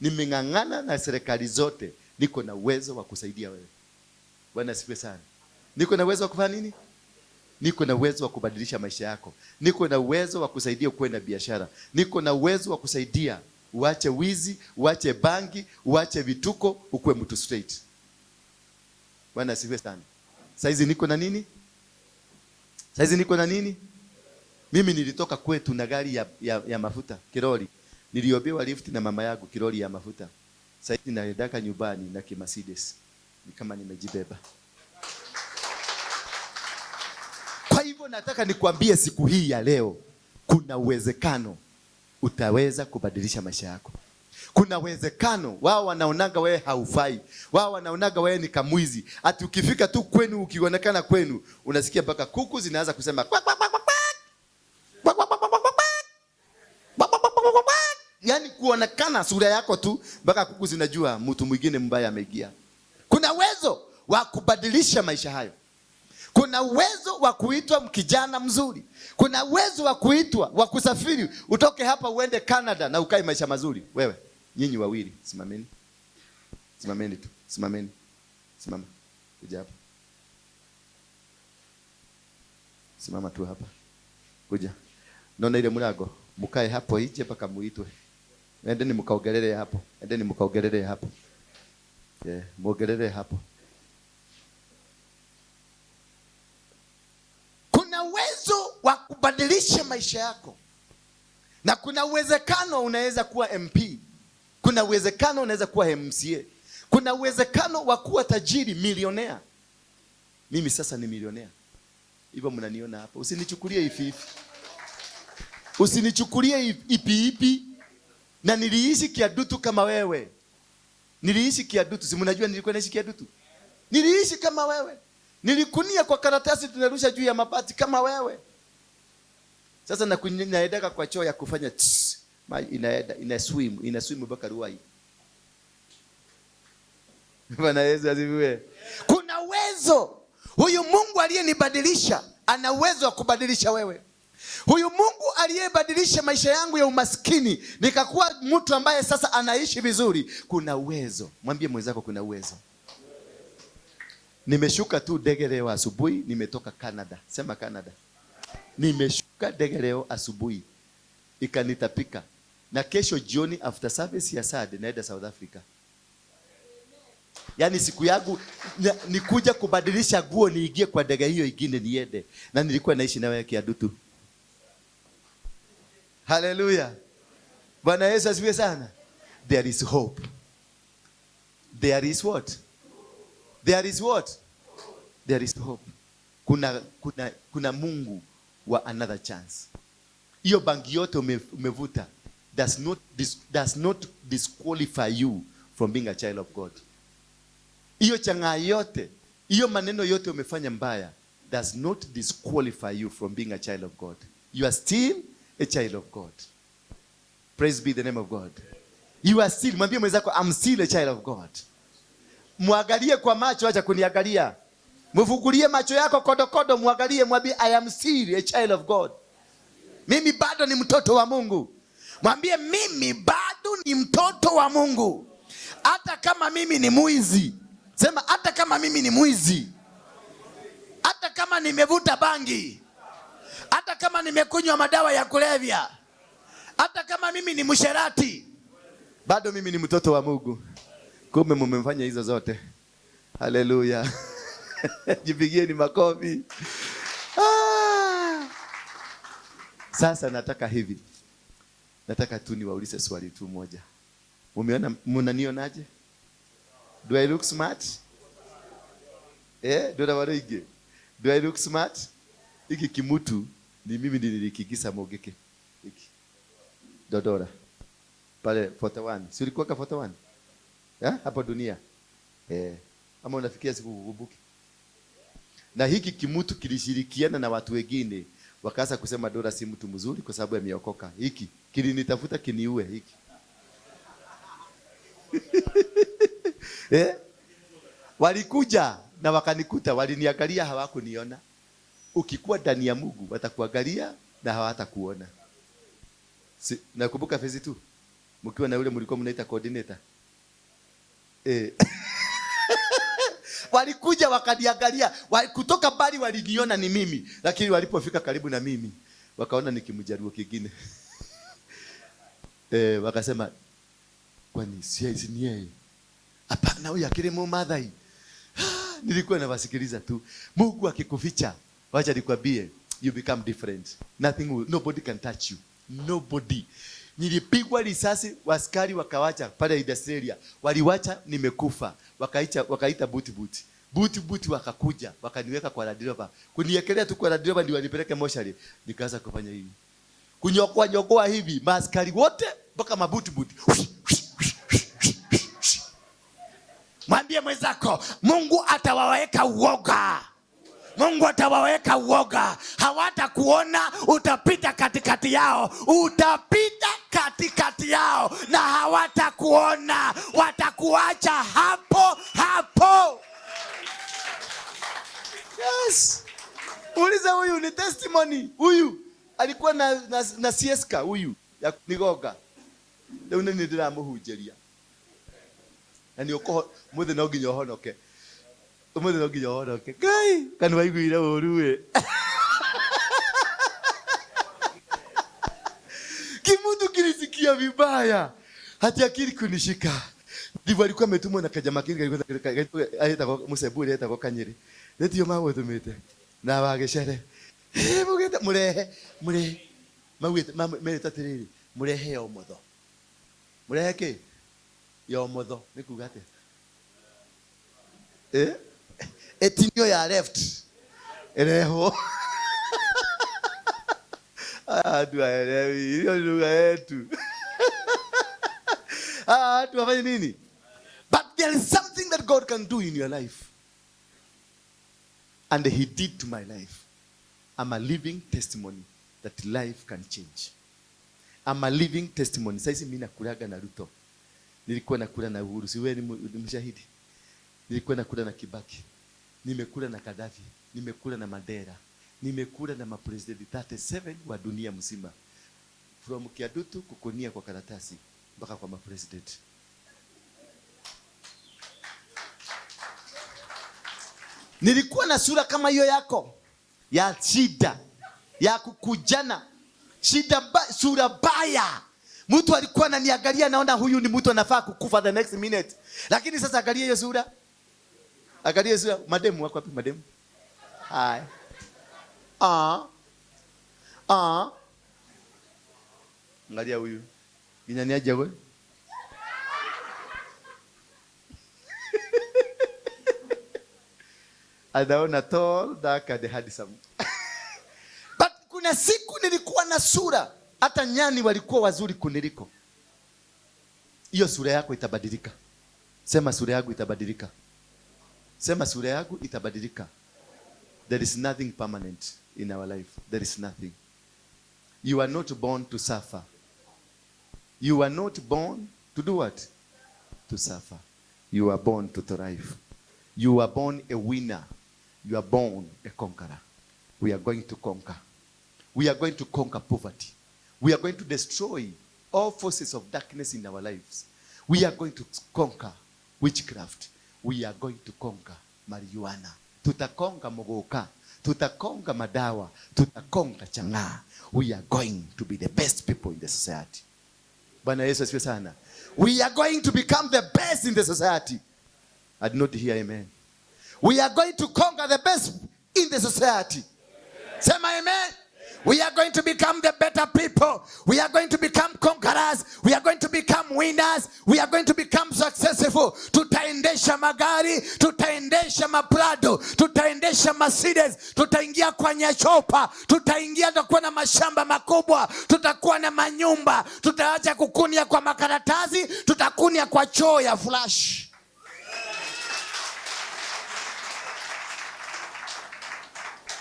Nimeng'ang'ana na serikali zote. Niko na uwezo wa kusaidia wewe. Bwana asifiwe sana. Niko na uwezo wa kufanya nini? Niko na uwezo wa kubadilisha maisha yako. Niko na uwezo wa kusaidia kwenda biashara. Niko na uwezo wa kusaidia uache wizi, uache bangi, uache vituko, ukue mtu straight. Bwana asifiwe sana. Saizi niko na nini? Saizi niko na nini? Mimi nilitoka kwetu na gari ya mafuta, kiroli. Niliobewa lift na mama yangu kiroli ya mafuta. Saizi naendaka nyumbani na Mercedes. Ni kama nimejibeba. Kwa hivyo nataka nikwambie siku hii ya leo, kuna uwezekano utaweza kubadilisha maisha yako. Kuna uwezekano wao wanaonaga wewe haufai. Wao wanaonaga wewe ni kamwizi. Ati ukifika tu kwenu ukionekana kwenu, unasikia mpaka kuku zinaanza kusema kwa kwa kwa kwa. Yaani kuonekana sura yako tu mpaka kuku zinajua mtu mwingine mbaya ameingia. Kuna uwezo wa kubadilisha maisha hayo. Kuna uwezo wa kuitwa kijana mzuri. Kuna uwezo wa kuitwa wa kusafiri utoke hapa uende Canada na ukae maisha mazuri. Wewe, nyinyi wawili, simameni. Simameni tu, simameni. Simama. Kuja hapa. Simama tu hapa. Kuja. Naona ile mlango, mkae hapo nje mpaka muitwe. Endeni mkaogelele hapo. Endeni mkaogelele hapo. Muogelele hapo. Kuna uwezo wa kubadilisha maisha yako. Na kuna uwezekano unaweza kuwa MP. Kuna uwezekano unaweza kuwa MCA. Kuna uwezekano wa kuwa tajiri, milionea. Mimi sasa ni milionea. Hivyo mnaniona hapa. Usinichukulie hivi. Usinichukulie ipi. Na niliishi kiadutu kama wewe. Niliishi kiadutu. Si mnajua nilikuwa naishi kiadutu? Niliishi kama wewe. Nilikunia kwa karatasi tunarusha juu ya mabati kama wewe. Sasa naendaka kwa choo ya kufanya ina swim mpaka Ruai. Bwana Yesu asifiwe. Kuna uwezo. Huyu Mungu aliyenibadilisha ana uwezo wa kubadilisha wewe. Huyu Mungu aliyebadilisha maisha yangu ya umaskini nikakuwa mtu ambaye sasa anaishi vizuri. Kuna uwezo. Mwambie mwenzako kuna uwezo. Nimeshuka tu ndege leo asubuhi, nimetoka Canada. Sema Canada. Nimeshuka ndege leo asubuhi. Ikanitapika. Na kesho jioni after service ya Saturday naenda South Africa. Yaani siku yangu nikuja kubadilisha nguo niingie kwa ndege hiyo ingine niende. Na nilikuwa naishi na wewe kiadutu. Hallelujah. Bwana Yesu asifiwe sana. There is hope. There is what? There is what? There is hope. Kuna Mungu wa another chance. Hiyo bangi yote umevuta does not disqualify you from being a child of God. hiyo chang'aa yote, hiyo maneno yote umefanya mbaya does not disqualify you from being a child of God. You are still a child of God. Praise be the name of God. You are still, mwambie mwenzako, I'm still a child of God. Muangalie kwa macho, acha kuniangalia. Mfungulie macho yako kodokodo, muangalie, mwambie I am still a child of God. Mimi bado ni mtoto wa Mungu. Mwambie mimi bado ni mtoto wa Mungu. Hata kama mimi ni mwizi. Sema hata kama mimi ni mwizi. Hata kama nimevuta bangi. Hata kama nimekunywa madawa ya kulevya. Hata kama mimi ni msherati. Bado mimi ni mtoto wa Mungu. Kumbe mmefanya hizo zote. Haleluya. Jipigieni makofi. Sasa nataka hivi. Nataka tu niwaulize swali tu moja. Umeona, mnanionaje? Do I look smart? Do Waruinge? Do I look smart? Hiki kimutu ni mimi nilikigisa mogeke. Hiki. Dodora. Pale 41. Si ulikuwa ka 41? Hapo dunia. Ama unafikia siku kukumbuki? Na hiki kimutu kilishirikiana na watu wengine wakaanza kusema Dora si mtu mzuri kwa sababu ameokoka. Hiki kilinitafuta kiniue hiki. Walikuja na wakanikuta, waliniangalia, hawakuniona. Ukikuwa ndani ya Mungu watakuangalia na hawatakuona. Nakumbuka phase 2. Mkiwa na yule mlikuwa mnaita coordinator. Walikuja wakaniangalia, kutoka mbali waliniona ni mimi, lakini walipofika karibu na mimi wakaona nikimjaruo kingine. Wakasema kwani si ni yeye? Hapana, huyu akili Mumadhai. Nilikuwa nawasikiliza tu. Mungu akikuficha, wacha nikwambie, you become different. Nobody can touch you. Nobody. Nilipigwa risasi, waskari wakawacha pale Australia. Waliwacha nimekufa. Wakaita buti wakakuja, wakaniweka kwa radioba. Kuniekelea tu kwa radioba ndio wanipeleke moshari. Nikaanza kufanya hivi. Kunyokoa hivi, maskari wote mpaka mabuti. Mwambie mwenzako, Mungu atawaweka uoga. Mungu atawaweka uoga. Hawatakuona, utapita katikati yao. Utapita katikati yao na hawatakuona. Watakuacha hapo. Yes. Uliza huyu ni testimony. Huyu alikuwa na sieska huyu ya nigoga. Leo nini ndiramuhunjeria. Na ni uko muthe no nginya honoke. Muthe no nginya honoke. Ngai, kana waiguire uruwe. Kimutu kilisikia vibaya. Hata akili kunishika. Ndivyo alikuwa ametumwa na kajamaa kingi aita kwa Museburi aita kwa Kanyeri. Ndio mawe tumete. Na wagecere. Mugeta murehe. Mawete meta tiriri. Murehe yo motho. Murehe ki? Yo motho. Nikuga ate. Etinyo ya left. Ereho. Tuaelewi. Hiyo lugha yetu. Tuafanye nini? But there is something that God can do in your life. And he did to my life. I'm a living testimony that life can change. I'm a living testimony. Sasa mimi nakulaga na Ruto. Nilikuwa nakula na Uhuru. Si wewe ni mshahidi. Nilikuwa nakula na Kibaki. Nimekula na Gaddafi. Nimekula na Mandela. Nimekula na mapresidenti 37 wa dunia mzima. From Kiadutu kukonia kwa karatasi mpaka kwa mapresidenti. Nilikuwa na sura kama hiyo yako. Ya shida. Ya kukujana. Sura baya. Mtu alikuwa ananiangalia naona huyu ni mtu anafaa kukufa the next minute. Lakini sasa angalia hiyo sura. Angalia hiyo sura. Mademu wako wapi mademu? Hai. Angalia huyu. Ginyani aje wewe? Adaona tall, dark and handsome. But kuna siku nilikuwa na sura. Hata nyani walikuwa wazuri kuniliko. Hiyo sura yako itabadilika. Sema sura yako itabadilika. Sema sura yako itabadilika. There is nothing permanent in our life. There is nothing. You are not born to suffer. You are not born to do what? To suffer. You are born to thrive. You are born a winner. You are born a conqueror. We are going to conquer. We are going to conquer poverty. We are going to destroy all forces of darkness in our lives. We are going to conquer witchcraft. We are going to conquer marijuana. Tutakonga mogoka. Tutakonga madawa. Tutakonga changa. We are going to be the best people in the society. Bwana Yesu asifiwe sana. We are going to become the best in the society. I did not hear amen. We are going to conquer the best in the society. Say my amen. We are going to become the better people. We are going to become conquerors. We are going to become winners. We are going to become successful. Tutaendesha magari, tutaendesha maprado, tutaendesha Mercedes, tutaingia kwenye chopa, tutaingia tutakuwa na mashamba makubwa, tutakuwa na manyumba, tutaacha kukunia kwa makaratasi, tutakunia kwa choo ya flash.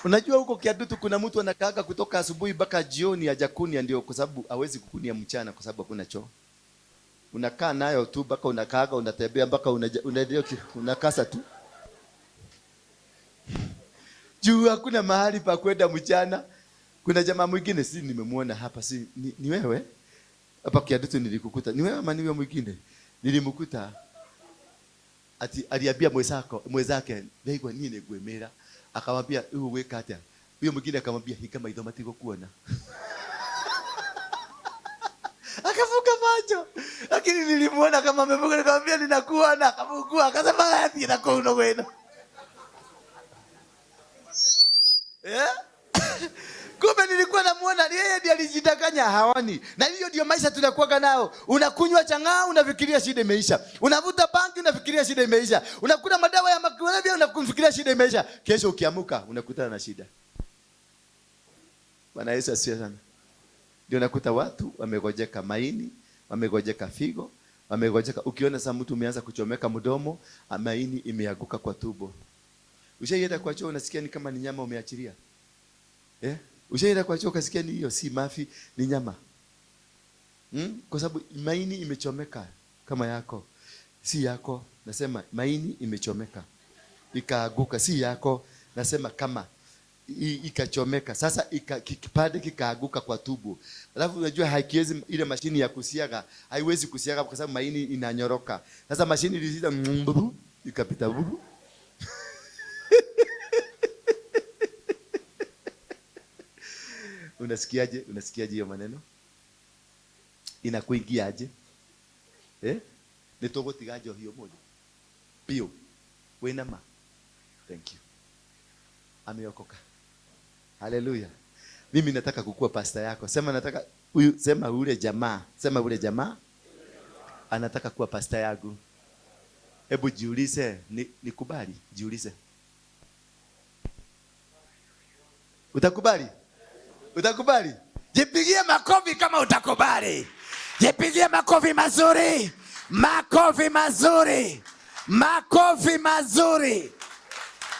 Unajua huko Kiadutu kuna mtu anakaaga kutoka asubuhi mpaka jioni hajakunia, ndio kwa sababu hawezi kukunia mchana kwa sababu hakuna choo. Unakaa nayo tu mpaka unakaaga, unatembea mpaka unakasa tu. Juu hakuna mahali pa kwenda mchana. Kuna jamaa mwingine si nimemwona hapa, si ni wewe? Hapa Kiadutu nilikukuta. Ni wewe ama ni wewe mwingine? Nilimkuta ati aliambia mwenzake, "Wewe nini gwemera?" Akamwambia, "Weka hata." Huyo mwingine akamwambia, "Hika maitho matiko kuona." Akafuka macho. Lakini nilimuona kama amefuka, nikamwambia, "Ninakuona." Akafungua, akasema, "Ati nakuona wewe." Kumbe nilikuwa namuona yeye ndiye alijidanganya hawani. Na hiyo ndio maisha tunakuwa nao. Unakunywa chang'aa unafikiria shida imeisha. Unavuta bangi unafikiria shida imeisha. Unakula madawa ya kulevya unafikiria shida imeisha. Kesho ukiamuka unakutana na shida. Bwana Yesu asifiwe sana. Ndio nakuta watu wamegojeka maini, wamegojeka figo, wamegojeka. Ukiona sasa mtu umeanza kuchomeka mdomo, maini imeanguka kwa tumbo. Ushaenda kwa choo unasikia ni kama ni nyama umeachilia. Ushaenda kwa choo ukasikia ni hiyo si mafi, ni nyama. Kwa sababu maini imechomeka kama yako. Si yako, nasema maini imechomeka. Ikaaguka, si yako, nasema kama ikachomeka. Sasa kipande kikaaguka kwa tubo. Alafu unajua haikiwezi ile mashini ya kusiaga, haiwezi kusiaga kwa sababu maini inanyoroka. Sasa mashini ilizida ikapita buru. Unasikiaje? Unasikiaje hiyo maneno? Inakuingiaje? Nitogotigaje hiyo moja. Pio. Wenama. Thank you. Ameokoka. Hallelujah. Mimi nataka kukua pastor yako. Sema nataka huyu, sema ule jamaa. Sema ule jamaa anataka kuwa pastor yangu. Hebu jiulize, nikubali? Jiulize. Utakubali? Utakubali? Jipigie makofi kama utakubali. Jipigie makofi mazuri. Makofi mazuri. Makofi mazuri.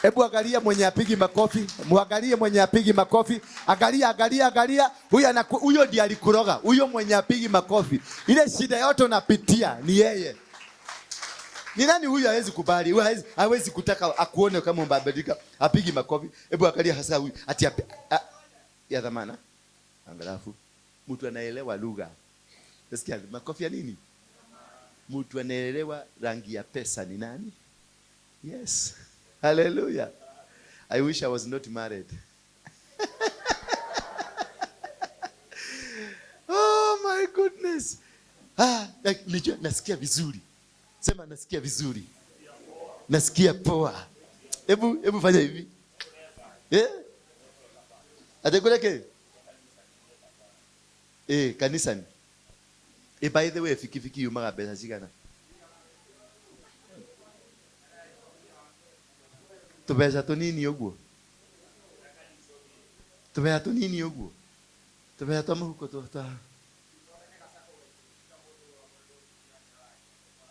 Hebu angalia mwenye apigi makofi. Muangalie mwenye apigi makofi. Angalia. Huyo ndiye alikuroga. Huyo mwenye apigi makofi. Ile shida yote unapitia ni yeye. Ni nani huyu hawezi kubali? Huyu hawezi kutaka akuone kama mbadilika. Apigi makofi. Hebu angalia hasa huyu. Ati ya dhamana. Angalafu mtu anaelewa lugha. Nasikia makofi ya nini? Mtu anaelewa rangi ya pesa ni nani? Yes. Hallelujah. I wish I was not married. Oh my goodness. Nasikia vizuri. Sema nasikia vizuri. Nasikia poa. Hebu fanya hivi. Atekuleke. Kanisani. By the way, fiki yumaga pesa zigana. Tubeza to nini ogwo? Tubeza to nini ogwo? Tubeza to muhuko to ta.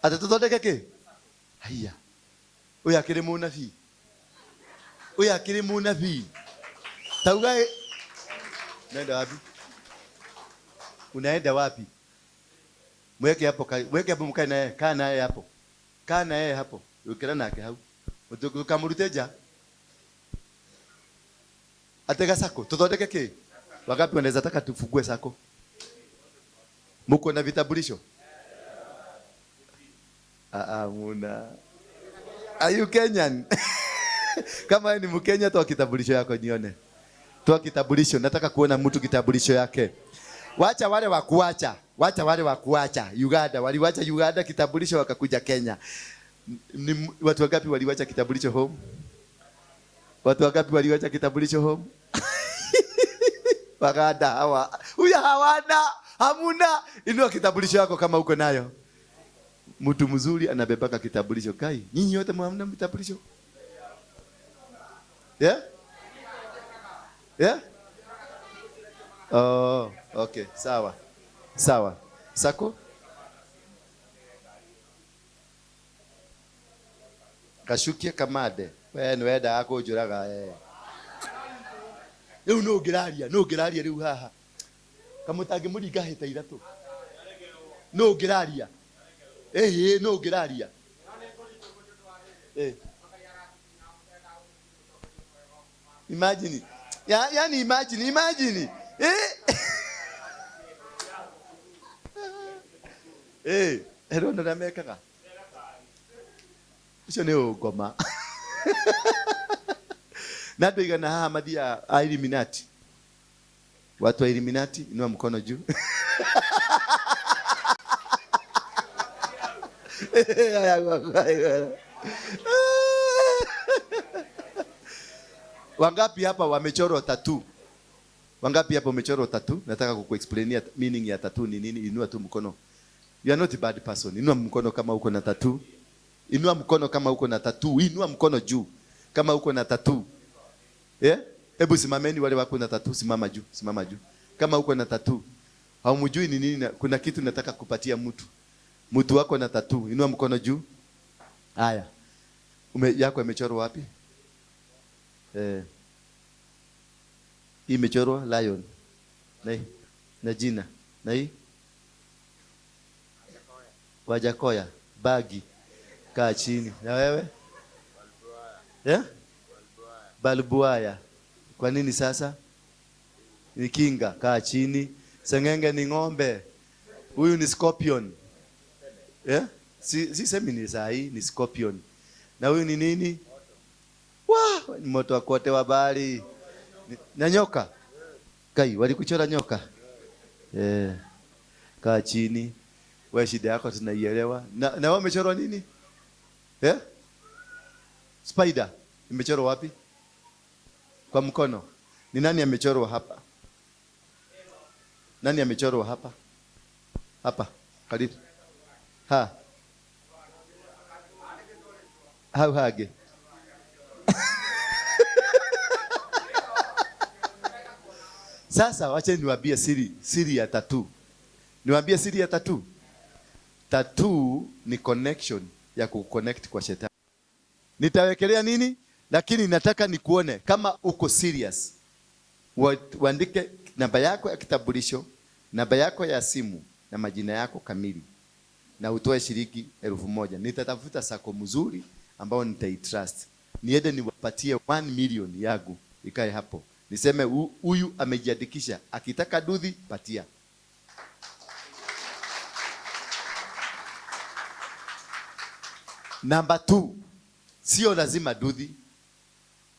Ate tutodeke ke? Haya. Uya akiri munabii. Uya akiri munabii. Tauga nenda wapi? Unaenda wapi? Mweke hapo mkae naye, kaa naye hapo. Kaa naye hapo. Ukira nake hau. Ukamuruteja. Atega sako, tuthondeke ki? Wangapi wanaweza taka tufungue sako? Mko na vitambulisho? Muna. Are you Kenyan? Kama ni Mkenya, toa kitambulisho yako nione. Toa kitambulisho, nataka kuona mtu kitambulisho yake. Wacha wale wa kuacha. Wacha wale wa kuacha. Uganda, waliwacha Uganda kitambulisho wakakuja Kenya. Ni watu wangapi waliwacha kitambulisho home? Watu wangapi waliwacha kitambulisho home? Waganda hawa. Huya hawana, hamuna. Inua kitambulisho yako kama uko nayo. Mtu mzuri anabebaka kitambulisho kai. Nyinyi wote hamna kitambulisho? Yeah? Yeah? Oh, okay, sawa. Sawa. Sako? Kashukia kamade. Wewe nwenda akujuraga Riu no ngiraria riu haha. Kamutange muringa hita iratu. No ngiraria. No ngiraria. Imagine. Yani imagine. Hero ndo namekaga. Icio ni ngoma. Na ndoiga na haha mathia Illuminati. Watu wa Illuminati, inua mkono juu. Wangapi hapa wamechorwa tattoo? Wangapi hapa wamechorwa tattoo? Nataka kukuexplainia meaning ya tattoo ni nini. Inua tu mkono. You are not a bad person. Inua mkono kama uko na tattoo. Inua mkono kama uko na tattoo. Inua mkono juu kama uko na tattoo. Hebu simameni wale wako na tattoo, simama juu, simama juu. Kama uko na tattoo, haumjui ni nini, kuna kitu nataka kupatia mtu. Mtu wako na tattoo, inua mkono juu. Haya. Yako imechorwa wapi? Hii imechorwa lion. Na jina. Na hii? Wajakoya, bagi. Kaa chini. Na wewe? Balbuaya. Kwa nini sasa? Ni kinga, kaa chini. Sengenge ni ng'ombe. Huyu ni scorpion. Si semi ni sahi, ni scorpion. Na huyu ni nini? Ni moto wa kote wa bahari. Na nyoka. Kai, walikuchora nyoka? Kaa chini. Wewe shida yako tunaielewa. Na wewe umechorwa nini? Spider. Imechorwa wapi? Kwa mkono. Ni nani amechorwa hapa? Nani amechorwa hapa? Hapa. Karibu. Hage. Sasa wacha niwaambie siri ya tattoo. Niwaambie siri ya tattoo. Tattoo ni connection ya kuconnect kwa shetani. Nitawekelea nini? Lakini nataka nikuone kama uko serious. Uandike namba yako ya kitambulisho, namba yako ya simu na majina yako kamili. Na utoe shilingi 1,000. Nitatafuta sako mzuri ambao nitaitrust. Niende niwapatie 1 million yangu ikae hapo. Niseme huyu amejiandikisha, akitaka dudhi patia. Number 2. Sio lazima dudhi.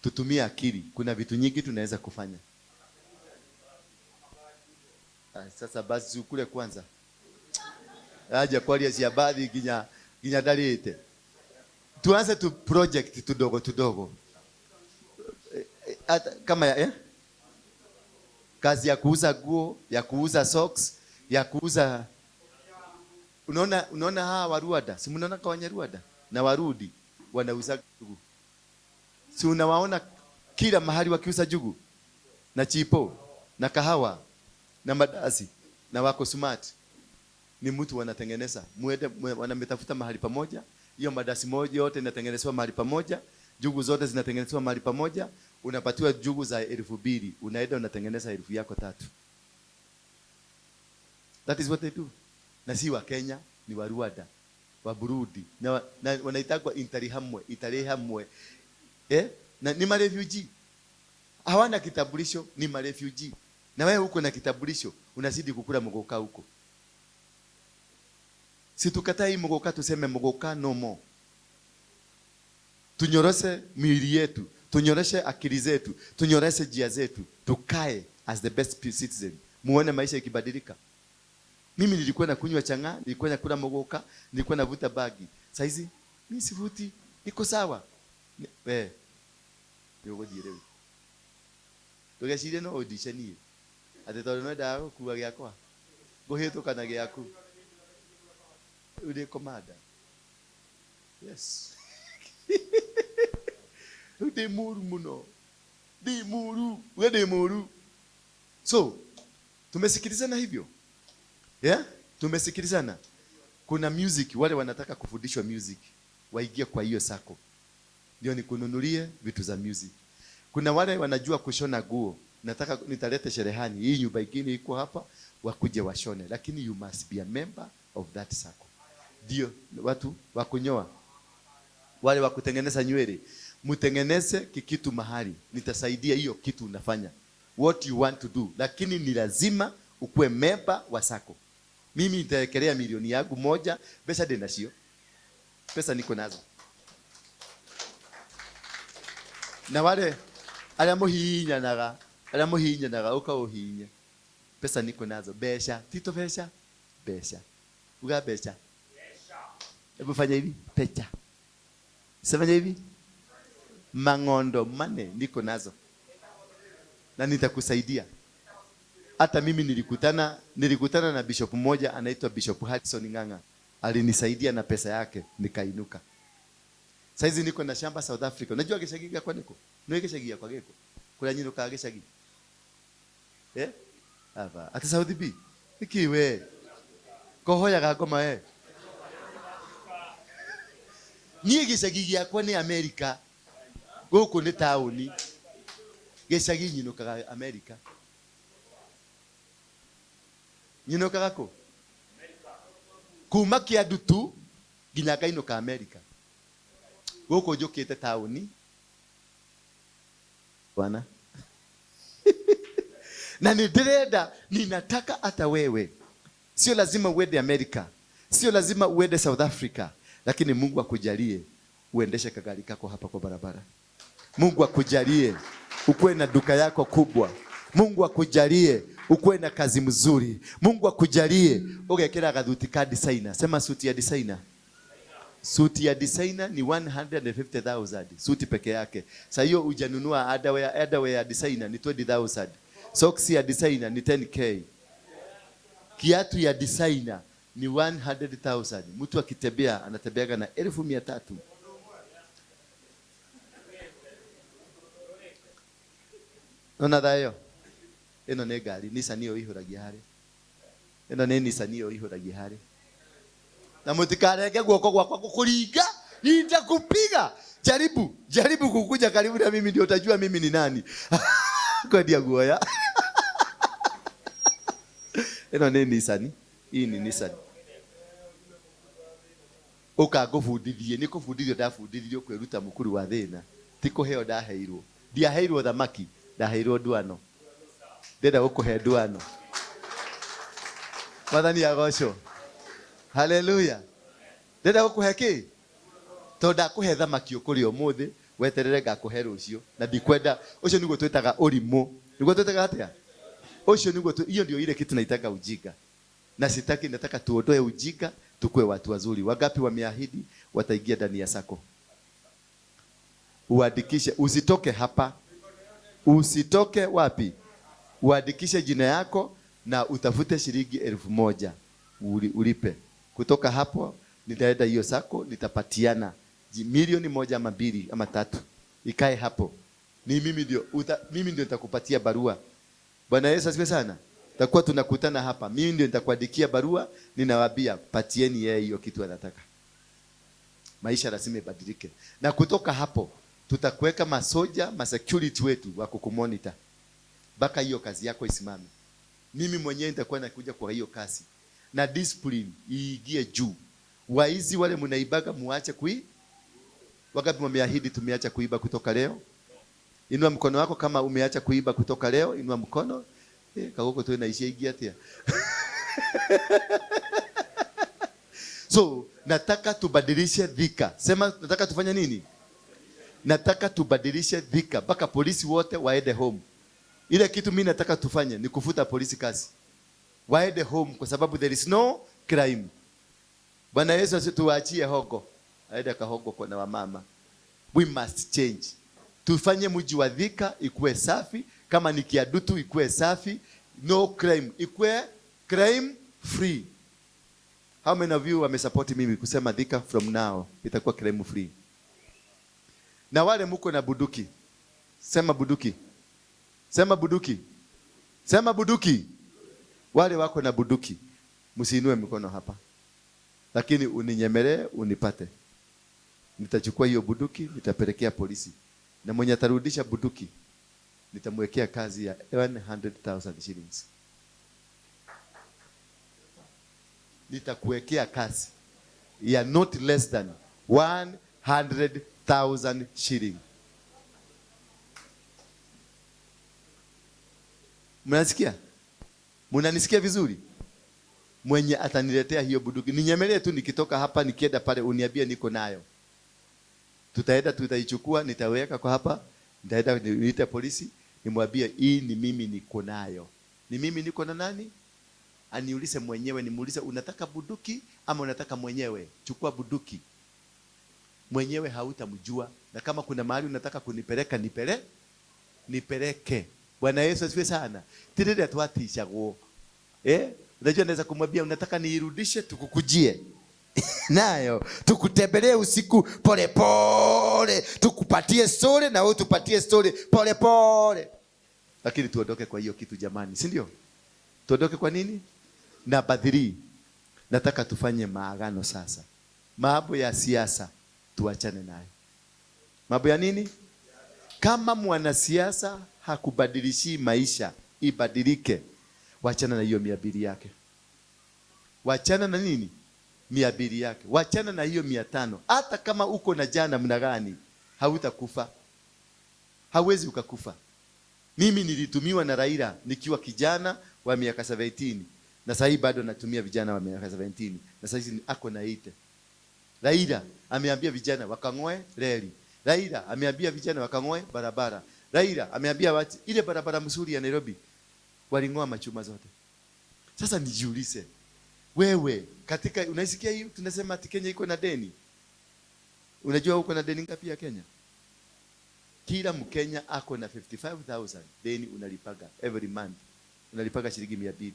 Tutumie akili. Kuna vitu nyingi tunaweza kufanya. Sasa basi ukule kwanza. Aje kwa ya ziabadhi ginya dalite. Tuanze tu project tudogo. Kama kazi ya kuuza nguo, ya kuuza socks, ya kuuza. Unaona hawa Waruada, si mnaona kwa Wanyaruada na Warudi wanauza jugu. Si unawaona kila mahali wakiuza jugu na chipo na kahawa na madasi na wako smart. Ni mtu wanatengeneza. Wanametafuta mahali pamoja hiyo madasi moja yote inatengenezwa mahali pamoja, jugu zote zinatengenezwa mahali pamoja, unapatiwa jugu za 2,000, unaenda unatengeneza 1,000 yako 3. That is what they do. Na si wa Kenya, ni wa Rwanda, wa Burundi, na wanaitagwa Interahamwe. Na ni refugee. Hawana kitambulisho, ni refugee. Na wewe huko na kitambulisho, unazidi kukula mgoka huko. Si tukatai mgoka, tuseme mgoka no more. Tunyoroshe miili yetu, tunyoroshe akili zetu, tunyoroshe njia zetu, tukae as the best citizen. Muone maisha ikibadilika. Mimi nilikuwa nakunywa chang'aa, nilikuwa nakula mgoka, nilikuwa navuta bagi. Sasa hizi mimi sivuti, niko sawa. Yogo direwe. Tugashire no audition. Ate tolo no dago kuwa gyakwa. Goheto kana gyaku. Ule komada. Yes. Ude muru muno. Di muru, wede muru. So, tumesikilizana hivyo. Yeah? Tumesikilizana. Kuna music, wale wanataka kufundishwa music, waingie kwa hiyo sako. Ndio nikununulie vitu za music. Kuna wale wanajua kushona nguo, nataka nitalete sherehani, hii nyumba ingine iko hapa, wakuje washone, lakini you must be a member of that circle. Ndio watu wakunyoa, wale wakutengeneza nywele, mtengeneze kikitu mahali, nitasaidia hiyo kitu unafanya, what you want to do, lakini ni lazima ukuwe member wa circle. Mimi nitaekelea milioni yangu 1, pesa dena sio. Pesa niko nazo. Na wale alamuhinya naga ukaohinya. Pesa niko nazo. Besha, tito besha. Besha. Uga besha. Hebu fanya hivi, pecha. Sifanya hivi. Mangondo mane niko nazo. Na nitakusaidia. Hata mimi nilikutana na bishop mmoja anaitwa Bishop Hudson Nganga. Alinisaidia na pesa yake nikainuka. Saizi niko na shamba South Africa. Unajua geshagiga kwa niko? Nwe geshagiga kwa geko. Kula nyino ka geshagi. Aba, ati South B. Nikiwe. Kohoya ga goma Ni geshagiga kwa ni America. Goko ni tauni. Geshagi nyino ka America. Nyino ka gako. Kuma kia dutu ginya kaino ka America. Goko jokete tauni. Bwana. Na nidireda ninataka hata wewe. Sio lazima uende America. Sio lazima uende South Africa. Lakini Mungu akujalie uendeshe kagari kako hapa kwa barabara. Mungu akujalie ukuwe na duka yako kubwa. Mungu akujalie ukuwe na kazi mzuri. Mungu akujalie ugekera gathuti ka designer. Sema suti ya designer. Suti ya designer ni 150,000. Suti peke yake. Sasa hiyo ujanunua underwear ya designer ni 20,000. Socks ya designer ni 10k. Kiatu ya designer ni 100,000. Mtu akitembea anatembeaga na 1,300. Nona dayo. Eno ne gari Nissan iyo ihuragia hari. Eno ne Nissan iyo ihuragia hari. Na mutikareke guoko gwakwa kukuringa, nitakupiga. Jaribu kukuja karibu na mimi ndio utajua mimi ni nani. Kwa dia guoya. Eno ne Nissan. Hii ni Nissan. Ukagufundithie, niko fundithio ndafundithio kweruta mukuru wa thina. Tiko heo ndaheirwo. Ndiaheirwo thamaki, ndaheirwo ndwano. Ndenda gukuhe ndwano. Mathani agocwo. Hallelujah. Ndenda gukuhe ki? To ndakuhe thamaki ukuri umuthi, weterere ngakuhe rucio. Na ndikwenda ucio niguo twitaga urimo. Niguo twitaga atia? Ucio niguo hiyo ndio ile kitu naitaka ujinga. Na sitaki, nataka tuondoe ujinga, tukue watu wazuri. Wangapi wameahidi wataingia ndani ya sako? Uandikishe, usitoke hapa. Usitoke wapi? Uandikishe jina yako na utafute shilingi 1,000 ulipe. Kutoka hapo nitaenda hiyo sako, nitapatiana milioni 1 ama 2 ama 3. Ikae hapo. Ni mimi ndio nitakupatia barua. Bwana Yesu asifiwe sana. Takuwa tunakutana hapa. Mimi ndio nitakuandikia barua, ninawaambia patieni yeye hiyo kitu anataka. maisha lazima ibadilike. Na kutoka hapo tutakuweka masoja, security wetu wa kukumonitor mpaka hiyo kazi yako isimame. Mimi mwenyewe nitakuwa nakuja kwa hiyo kazi, na discipline iingie juu. Waizi wale mnaibaga muache Wakati mmeahidi tumeacha kuiba kutoka leo? Inua mkono wako kama umeacha kuiba kutoka leo, inua mkono. Kagoko tu inaishia ingia tia. So, nataka tubadilishe Thika. Sema nataka tufanye nini? Nataka tubadilishe Thika mpaka polisi wote waende home. Ile kitu mimi nataka tufanye ni kufuta polisi kazi. Waende home kwa sababu there is no crime. Bwana Yesu asituachie hogo. Aende kahogo kwa na wamama. We must change. Tufanye mji wa Thika ikuwe safi, kama ni Kiadutu ikuwe safi, no crime, ikuwe crime free. How many of you wamesupport mimi kusema Thika from now itakuwa crime free? Na wale mko na buduki, sema buduki. Sema buduki. Sema buduki. Wale wako na buduki, msiinue mikono hapa. Lakini uninyemelee unipate. Nitachukua hiyo buduki, nitapelekea polisi. Na mwenye atarudisha buduki, nitamwekea kazi ya 100,000 shillings. Nitakuwekea kazi ya not less than 100,000 shillings. Mnasikia? Mnanisikia vizuri? Mwenye ataniletea hiyo buduki, ninyemelee tu nikitoka hapa nikienda pale uniambie niko nayo. Tutaenda tutaichukua, nitaweka kwa hapa, nitaenda niite polisi, nimwambie hii ni mimi niko nayo. Ni mimi niko na nani? Aniulize mwenyewe, nimuulize unataka buduki ama unataka mwenyewe? Chukua buduki. Mwenyewe hautamjua, na kama kuna mahali unataka kunipeleka nipeleke. Bwana Yesu asifiwe sana. Tidede atuatishagwo. Unajua naweza kumwambia unataka niirudishe tukukujie. Nayo tukutembelee usiku pole pole, tukupatie story na wewe tupatie story pole pole. Lakini tuondoke kwa hiyo kitu jamani, si ndio? Tuondoke kwa nini? Na badhiri. Nataka tufanye maagano sasa. Mambo ya siasa tuachane nayo. Mambo ya nini? Kama mwanasiasa hakubadilishi maisha ibadilike, wachana na hiyo 200 yake. Wachana na nini? 200 yake. Wachana na hiyo 500. Hata kama uko na jana mna gani, hautakufa. Hawezi ukakufa. Mimi nilitumiwa na Raila nikiwa kijana wa miaka 17. Na sasa hivi bado natumia vijana wa miaka 17. Na sasa hivi ako na 8. Raila ameambia vijana wakang'oe reli. Raila ameambia vijana wakang'oe barabara. Raila ameambia watu ile barabara mzuri ya Nairobi waling'oa machuma zote. Sasa nijiulize, wewe katika unaisikia hii tunasema ati Kenya iko na deni. Unajua uko na deni ngapi ya Kenya? Kila Mkenya ako na 55,000 deni unalipaga every month. Unalipaga shilingi 200.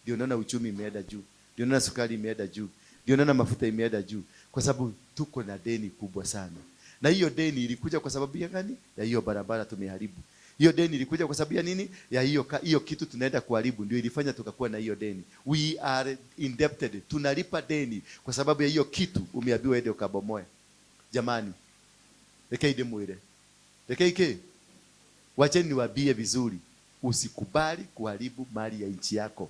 Ndio unaona uchumi imeenda juu. Ndio unaona sukari imeenda juu. Ndio unaona mafuta imeenda juu, kwa sababu tuko na deni kubwa sana. Na hiyo deni ilikuja kwa sababu ya gani? Ya hiyo barabara tumeharibu. Hiyo deni ilikuja kwa sababu ya nini? Ya hiyo kitu tunaenda kuharibu, ndio ilifanya tukakuwa na hiyo deni. We are indebted. Tunalipa deni kwa sababu ya hiyo kitu umeambiwa ende ukabomoe. Jamani, lekeide mwire. Lekeike. Wacheni niwaambie vizuri, usikubali kuharibu mali ya nchi yako.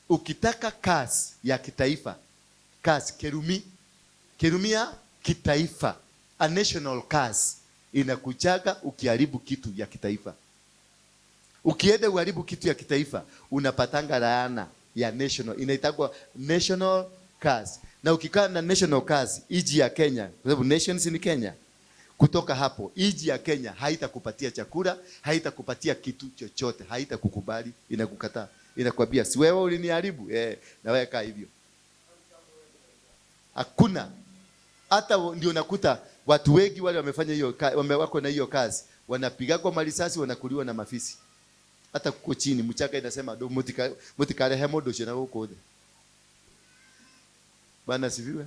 Ukitaka kazi ya kitaifa, kazi kerumia kitaifa, a national cause, inakuchaga ukiharibu kitu ya kitaifa. Ukienda uharibu kitu ya kitaifa, unapatanga laana ya national, inaitagwa national cause. Na ukikaa na national cause, iji ya Kenya, kwa sababu nations ni Kenya, kutoka hapo iji ya Kenya haitakupatia chakula, haitakupatia kitu chochote, haitakukubali, inakukataa. Inakwambia si wewe uliniharibu, na wewe kaa hivyo. Hakuna. Hata ndio nakuta watu wengi wale wamefanya hiyo wako na hiyo kazi, wanapigwa marisasi, wanakuliwa na mafisi. Hata kuko chini mchaka inasema do mutikale hemodo shina huko. Bwana sifiwe.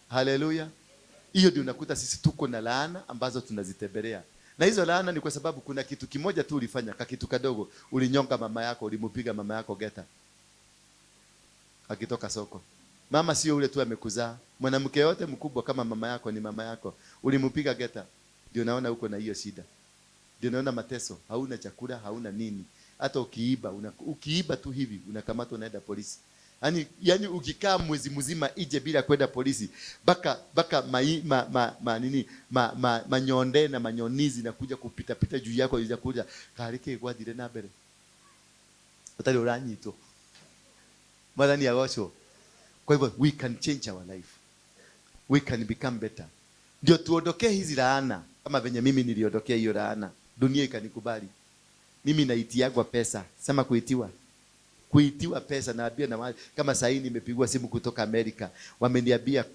Haleluya. Hiyo ndio nakuta sisi tuko na laana ambazo tunazitembelea. Na hizo laana ni kwa sababu kuna kitu kimoja tu ulifanya, kitu kadogo, ulinyonga mama yako, ulimupiga mama yako geta akitoka soko. Mama sio ule tu amekuzaa. Mwanamke yote mkubwa kama mama yako ni mama yako. Ulimpiga geta. Ndio naona uko na hiyo shida. Ndio naona mateso, hauna chakula, hauna nini. Hata ukiiba tu hivi unakamatwa unaenda polisi. Yaani ukikaa mwezi mzima ije bila kwenda polisi, baka manyonde na manyonizi na kuja kupita pita juu yako ili kuja karike kwa dire na mbere. Utali uranyito. Madhani ya gosho. Kwa hivyo we can change our life. We can become better. Ndio tuondokee hizi laana kama venye mimi niliondokea hiyo laana. Dunia ikanikubali. Mimi naitiagwa pesa. Sema kuitiwa pesa, naambia na kama sasa hivi nimepigwa simu kutoka Amerika. Wameniambia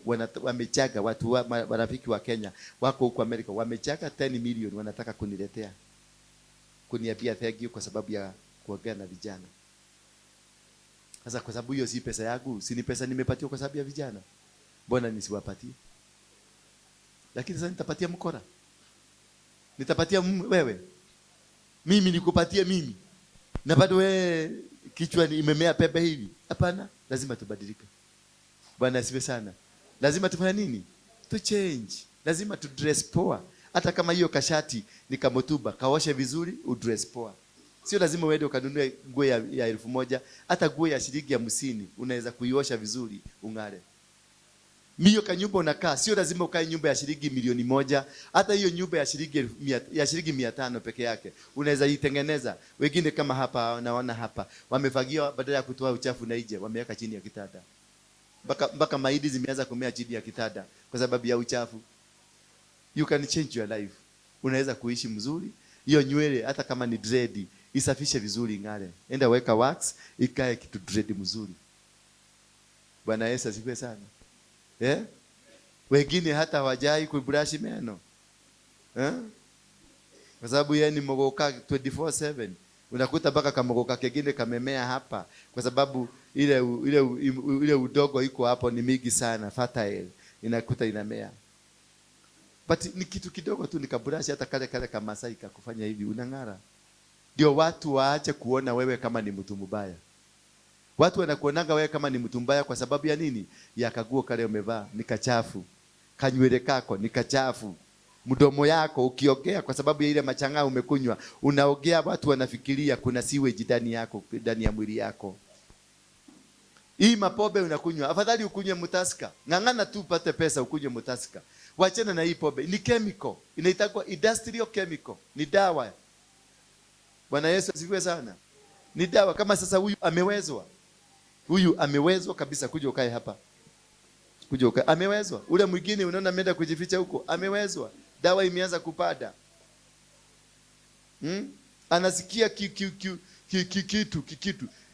wamechaga watu marafiki wa Kenya wako huko Amerika. Wamechaga 10 milioni wanataka kuniletea. Kuniambia thank you kwa sababu ya kuongea na vijana. Sasa kwa sababu hiyo si pesa yangu, si ni pesa nimepatiwa kwa sababu ya vijana. Mbona nisiwapatie? Lakini sasa nitapatia mkora. Nitapatia wewe. Mimi nikupatie mimi. Na bado wewe kichwa imemea pepe hivi. Hapana, lazima tubadilike. Bwana asifiwe sana. Lazima tufanye nini? To change. Lazima tu dress poa. Hata kama hiyo kashati ni kamotuba, kaoshe vizuri, udress poa. Sio lazima uende ukanunue nguo ya 1000, hata nguo ya shilingi 50 unaweza kuiosha vizuri ungare. Mio kanyumba unakaa, sio lazima ukae nyumba ya shilingi 1,000,000, hata hiyo nyumba ya shilingi 500 peke yake unaweza itengeneza. Wengine kama hapa naona hapa wamefagia, badala ya kutoa uchafu na nje wameweka chini ya kitanda. Mpaka maidi zimeanza kumea chini ya kitanda kwa sababu ya uchafu. You can change your life. Unaweza kuishi mzuri. Hiyo nywele hata kama ni dread, isafishe vizuri ngare. Enda weka wax, ikae kitu dread mzuri. Bwana Yesu asifiwe sana. Wengine hata hawajai kubrush meno. Kwa sababu yeye ni mogoka 24/7. Unakuta mpaka kamogoka kingine kamemea hapa kwa sababu ile udogo iko hapo ni mingi sana, fertile. Inakuta inamea. But ni kitu kidogo tu nikabrush, hata kale kama Masai kufanya hivi unang'ara. Ndio watu waache kuona wewe kama ni mtu mbaya. Watu wanakuonanga wewe kama ni mtu mbaya kwa sababu ya nini? Ya kaguo kale umevaa ni kachafu. Kanywele kako ni kachafu. Mdomo yako ukiongea kwa sababu ya ile machang'a umekunywa, unaongea watu wanafikiria kuna sewage ndani yako, ndani ya mwili yako. Hii mapobe unakunywa, afadhali ukunywe mutaska. Ng'ang'ana tu upate pesa ukunywe mutaska. Wachana na hii pombe, ni chemical. Inaitwa industrial chemical. Ni dawa. Bwana Yesu asifiwe sana. Ni dawa. Kama sasa huyu amewezwa. Huyu amewezwa kabisa kuja ukae hapa. Kuja ukae. Amewezwa. Ule mwingine unaona ameenda kujificha huko. Amewezwa. Dawa imeanza kupanda. Anasikia kitu.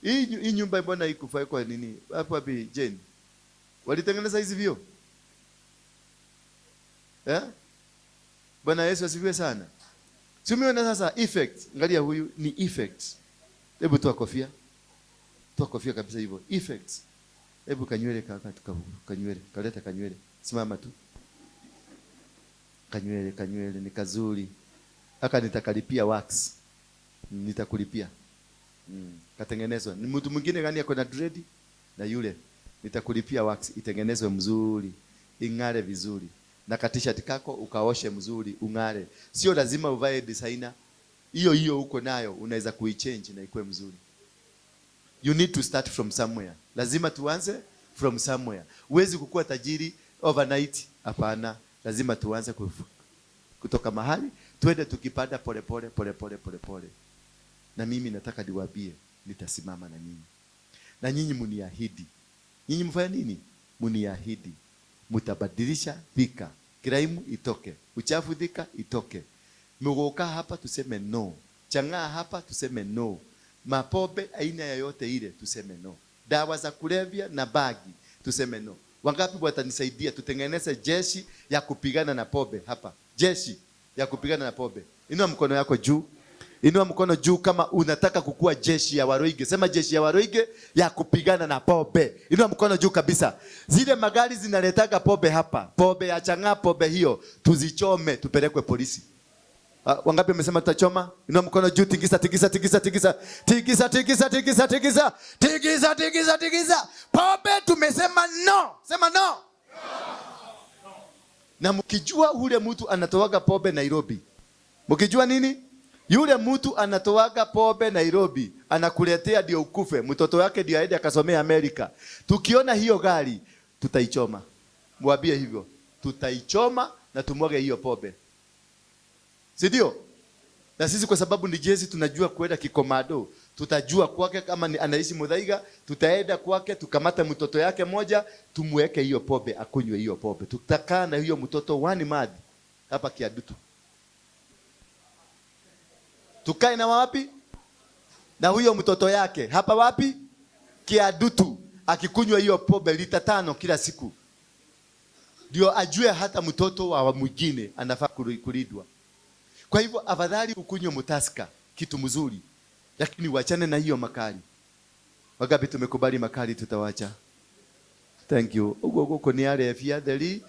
Hii nyumba mbona ikufa kwa nini? Hapo wapi Jane? Walitengeneza hizi vio? Bwana Yesu asifiwe sana. Tumeona sasa effect. Angalia huyu ni effect. Hebu toa kofia. Toa kofia kabisa hivyo. Effects. Hebu kanywele kanywele. Kaleta kanywele. Simama tu. Kanywele ni kazuri. Aka nitakalipia wax. Nitakulipia. Katengenezwa. Ni mtu mwingine gani yako na dread? Na yule. Nitakulipia wax itengenezwe mzuri. Ing'are vizuri. Na t-shirt kako ukaoshe mzuri ung'are. Sio lazima uvae designer. Hiyo uko nayo unaweza kuichange na ikuwe mzuri. You need to start from somewhere. Lazima tuanze from somewhere. Huwezi kukua tajiri overnight. Hapana. Lazima tuanze kutoka mahali tuende tukipanda pole pole. Na mimi nataka niwaambie nitasimama na nyinyi. Na nyinyi mniahidi. Nyinyi mfanya nini? Mniahidi. Mutabadilisha Thika. Kiraimu itoke. Uchafu Thika itoke. Mugoka hapa tuseme no. Chang'aa hapa tuseme no. Mapobe aina yoyote ile tuseme no. Dawa za kulevya na bagi tuseme no. Wangapi watanisaidia tutengeneze jeshi ya kupigana na pobe hapa? Jeshi ya kupigana na pobe. Inua mkono yako juu. Inua mkono juu kama unataka kukua jeshi ya Waruinge. Sema jeshi ya Waruinge ya kupigana na pobe. Inua mkono juu kabisa. Zile magari zinaletaga pobe hapa. Pobe ya chang'aa, pobe hiyo tuzichome tupelekwe polisi. Wangapi wamesema tutachoma? Inua mkono juu, tikisa tikisa tikisa tikisa. Tikisa tikisa tikisa tikisa. Tikisa tikisa tikisa. Pombe tumesema no. Sema no. No. Na mkijua ule mtu anatoaga pombe Nairobi. Mkijua nini? Yule mtu anatoaga pombe Nairobi, anakuletea ndio ukufe. Mtoto wake ndio aende akasomea Amerika. Tukiona hiyo gari, tutaichoma. Mwambie hivyo. Tutaichoma na tumwage hiyo pombe. Si ndio? Na sisi kwa sababu ni jezi tunajua kwenda Kikomado. Tutajua kwake kama ni anaishi Muthaiga, tutaenda kwake tukamata mtoto yake moja, tumweke hiyo pombe akunywe hiyo pombe. Tutakaa na hiyo mtoto wani madi hapa Kiadutu. Tukae na wapi? Na huyo mtoto yake hapa wapi? Kiadutu, akikunywa hiyo pombe lita 5 kila siku. Ndio ajue hata mtoto wa mwingine anafaa kulidwa. Kwa hivyo afadhali ukunywe mutaska, kitu mzuri, lakini wachane na hiyo makali. Wangapi tumekubali makali tutawacha? Thank you. Ugo ni ale fiadeli.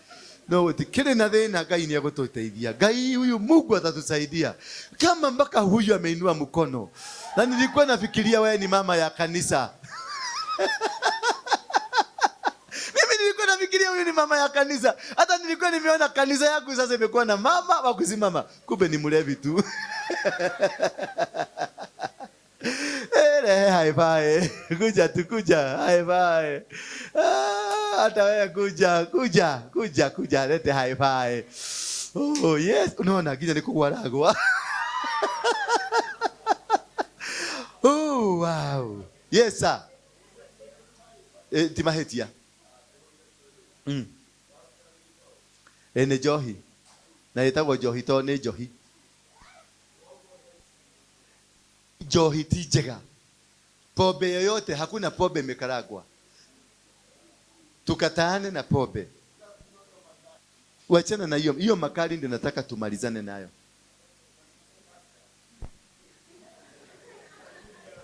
No, kile na thina Ngai ni agotuteithia. Ngai huyu Mungu atatusaidia. Kama mpaka huyu ameinua mkono. Na nilikuwa nafikiria wewe ni mama ya kanisa. Mimi nilikuwa nafikiria huyu ni mama ya kanisa. Hata nilikuwa nimeona kanisa yako sasa imekuwa na mama wa kusimama. Kumbe ni mlevi tu. Hai bye. Kuja tukuja. Hai bye. Hata wewe kuja lete hai bye. Oh yes, unaona kija nikugwaragwa. Oh wow. Yes sir. Timahetia. Ene johi. Na itago johi to ne johi. Johi tijega. Pombe yoyote, hakuna pombe imekaragwa. Tukataane na pombe. Wachana na hiyo. Hiyo makali ndio nataka tumalizane nayo.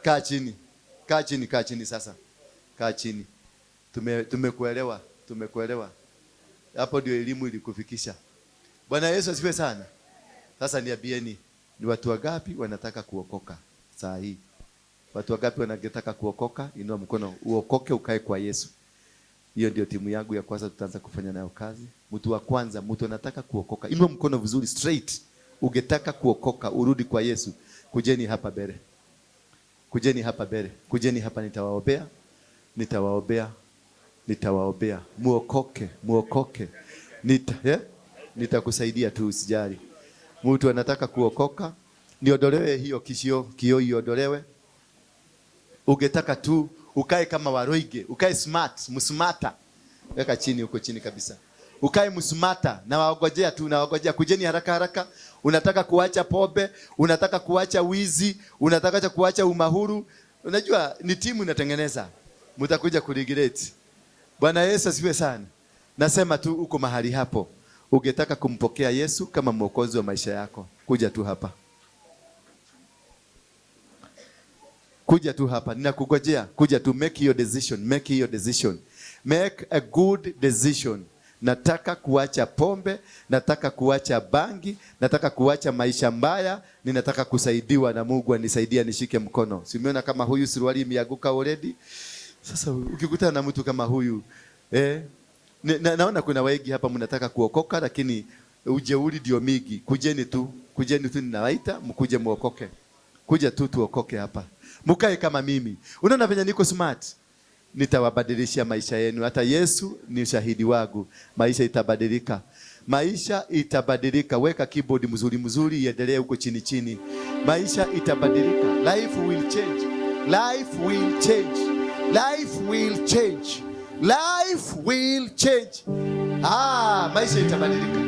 Kaa chini. Kaa chini sasa. Kaa chini. Tumekuelewa. Hapo ndio elimu ilikufikisha. Bwana Yesu asifiwe sana. Sasa niambieni, ni watu wangapi wanataka kuokoka saa hii? Watu wangapi wanataka kuokoka? Inua mkono, uokoke ukae kwa Yesu. Hiyo ndio timu yangu ya kwanza tutaanza kufanya nayo kazi. Mtu wa kwanza, mtu anataka kuokoka. Inua mkono vizuri straight. Ungetaka kuokoka, urudi kwa Yesu. Kujeni hapa mbele. Kujeni hapa nitawaombea. Muokoke. Nitakusaidia tu usijali. Mtu anataka kuokoka, niondolewe hiyo kioo iondolewe. Ungetaka tu ukae kama Waruinge, ukae msmata. Weka chini huko chini kabisa. Ukae msmata na waongojea. Kujeni haraka. Unataka kuacha pombe, unataka kuacha wizi, unataka kuacha umahuru. Unajua ni timu inatengeneza. Mtakuja kuregret. Bwana Yesu asifiwe sana. Nasema tu uko mahali hapo. Ungetaka kumpokea Yesu kama mwokozi wa maisha yako. Kuja tu hapa. Ninakungojea. Kuja tu, make your decision. Make a good decision. Nataka kuacha pombe, nataka kuacha bangi, nataka kuacha maisha mbaya, ninataka kusaidiwa na Mungu anisaidie nishike mkono. Simeona kama huyu suruali imeanguka already. Sasa ukikutana na mtu kama huyu, naona kuna wengi hapa mnataka kuokoka lakini ujeuri ndio mingi. Kujeni tu ninawaita mkuje muokoke. Kuja tu tuokoke hapa. Mkae kama mimi. Unaona venye niko smart? Nitawabadilisha maisha yenu. Hata Yesu ni shahidi wangu. Maisha itabadilika. Weka keyboard mzuri iendelee huko chini. Maisha itabadilika. Life will change. Maisha itabadilika.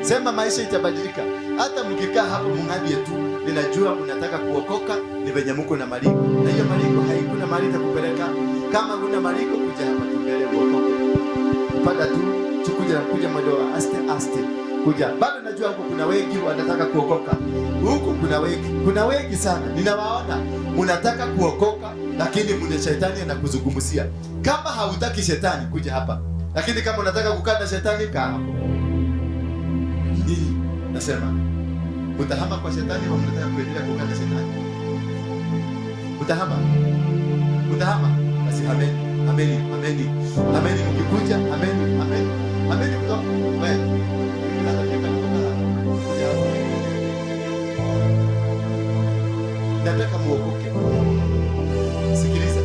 Sema maisha itabadilika. Hata mkikaa hapo mng'adie tu. Ninajua mnataka kuokoka, ni venye mko na maliko. Na hiyo maliko haikuna mahali itakupeleka. Kama huna maliko, kuja hapa tumbele uokoke. Panda tu, kuja mwendo wa aste. Kuja. Bado najua huko kuna wengi wanataka kuokoka. Huko kuna wengi sana. Ninawaona mnataka kuokoka lakini mwenye shetani anakuzungumzia. Kama hautaki shetani, kuja hapa. Lakini kama unataka kukaa na shetani, kaa hapo. Nasema Utahama kwa shetani au mnataka kuendelea kukaa na shetani? Utahama? Basi ameni. Mkikuja ameni kutoka. Wewe nataka muokoke. Sikiliza.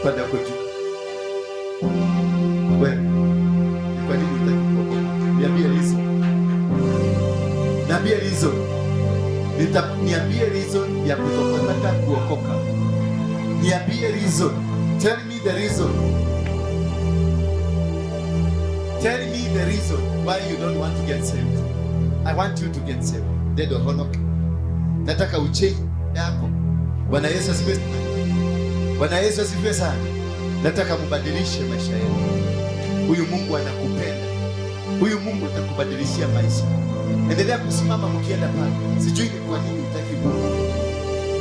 Panda kwa juu. Wewe kwa nini unataka kuokoka? Niambie reason. Niambie reason ya kutokotaka kuokoka. Niambie reason. Tell me the reason. Tell me the reason why you don't want to get saved. I want you to get saved. Dedo honoke. Nataka uche yako. Bwana Yesu asifiwe. Bwana Yesu asifiwe sana. Nataka mubadilishe maisha yenu. Huyu Mungu anakupenda. Huyu Mungu atakubadilishia maisha. Endelea kusimama mkienda pale. Sijui ni kwa nini hutaki Mungu.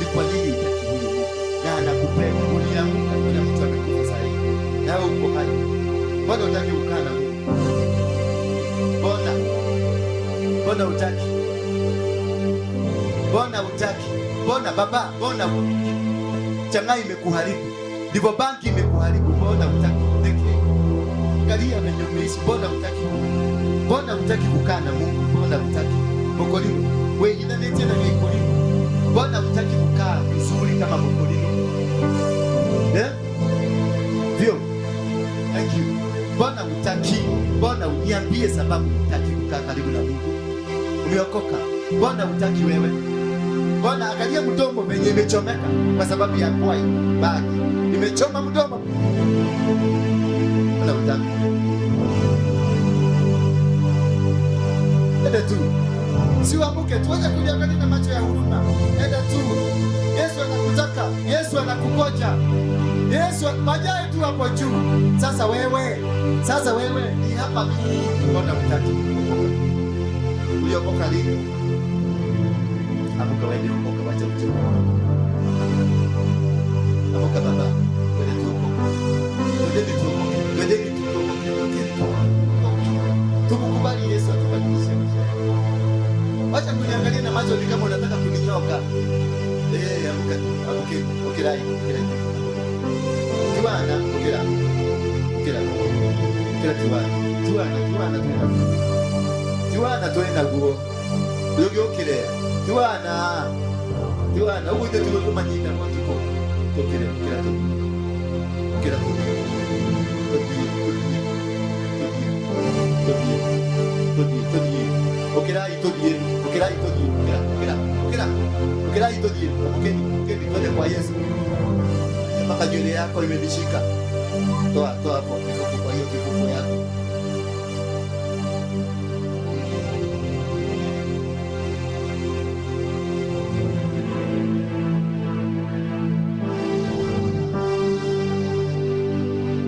Ni kwa nini hutaki huyu Mungu? Na anakupenda. Ulianguka, kuna mtu amekufa sasa hivi. Nawe uko hai. Mbona hutaki kukaa na Mungu? Mbona hutaki? Mbona baba? Mbona changa imekuharibu? Ndivyo banki imekuharibu. Mbona hutaki? Angalia venye umeishi. Mbona hutaki kukaa na Mungu? Mbona hutaki? Mkolimo. Wewe inanete na mkolimo. Mbona hutaki kukaa vizuri kama mkolimo? Vio. Thank you. Mbona hutaki? Mbona uniambie sababu hutaki kukaa karibu na Mungu? Umeokoka. Mbona hutaki wewe? Mbona angalia mdomo venye imechomeka kwa sababu ya kwai bagi. Imechoma mdomo. Mbona hutaki? Enda tu. Siwamuke tuweze kuliangalia na macho ya huruma. Enda tu. Yesu anakutaka. Yesu anakungoja. Yesu bajaye tu hapo juu. Sasa wewe ni hapa mbona hutaki? Uliokoka lini? Amuka wewe ukoka wacha mchezo. Amuka baba. Wewe tu ukoka. Wewe tu tumkubali Yesu atubadilishe maisha. Wacha kuniangalia na macho ni kama unataka kuninyoka. Amuka. Ukirai. Tuana, ukira. Tuana tuenda guo. Ndio ukire. Tuana. Uwe ndio tumanyina kwa tuko. Ukira tu. Ukira itodie. Ukeni kwa Yesu. Mpaka nywele yako imenishika. Toa hapo kifuko kwa hiyo kifuko yako.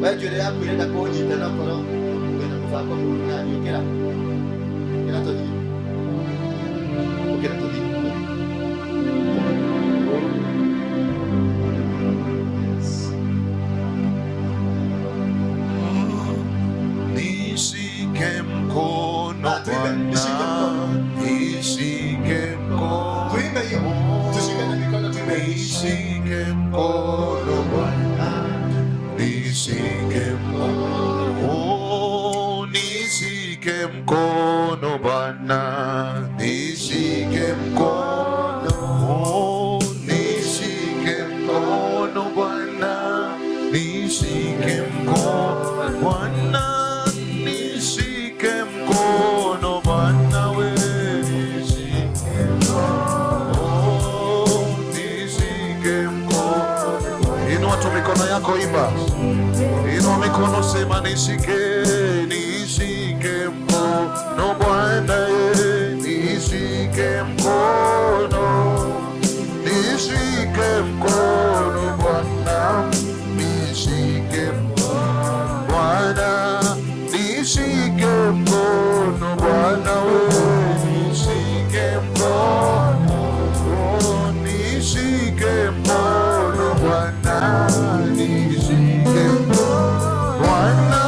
Wewe nywele yako inaenda kuonyi tena koro. Unaenda kufaa kwa nani ukira. Todie. Ukira todie. Inua mikono sema nishike mkono Bwana, nishike mkono Bwana, nishike mkono Bwana, nishike mkono Bwana, nishike mkono, nishike mkono Bwana, nishike mkono Bwana,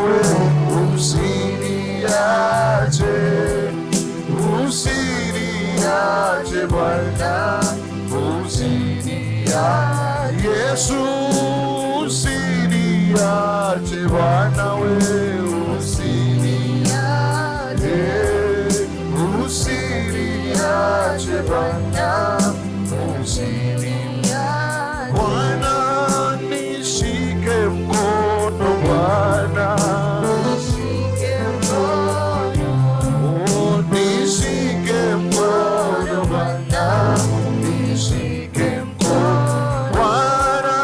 we, usiniache, usiniache Bwana, usiniache Yesu, usiniache Bwana we, usiniache, usiniache Bwana, usiniache Bwana, nishike mkono Bwana, nishike mkono, oh, nishike mkono Bwana, nishike mkono Bwana,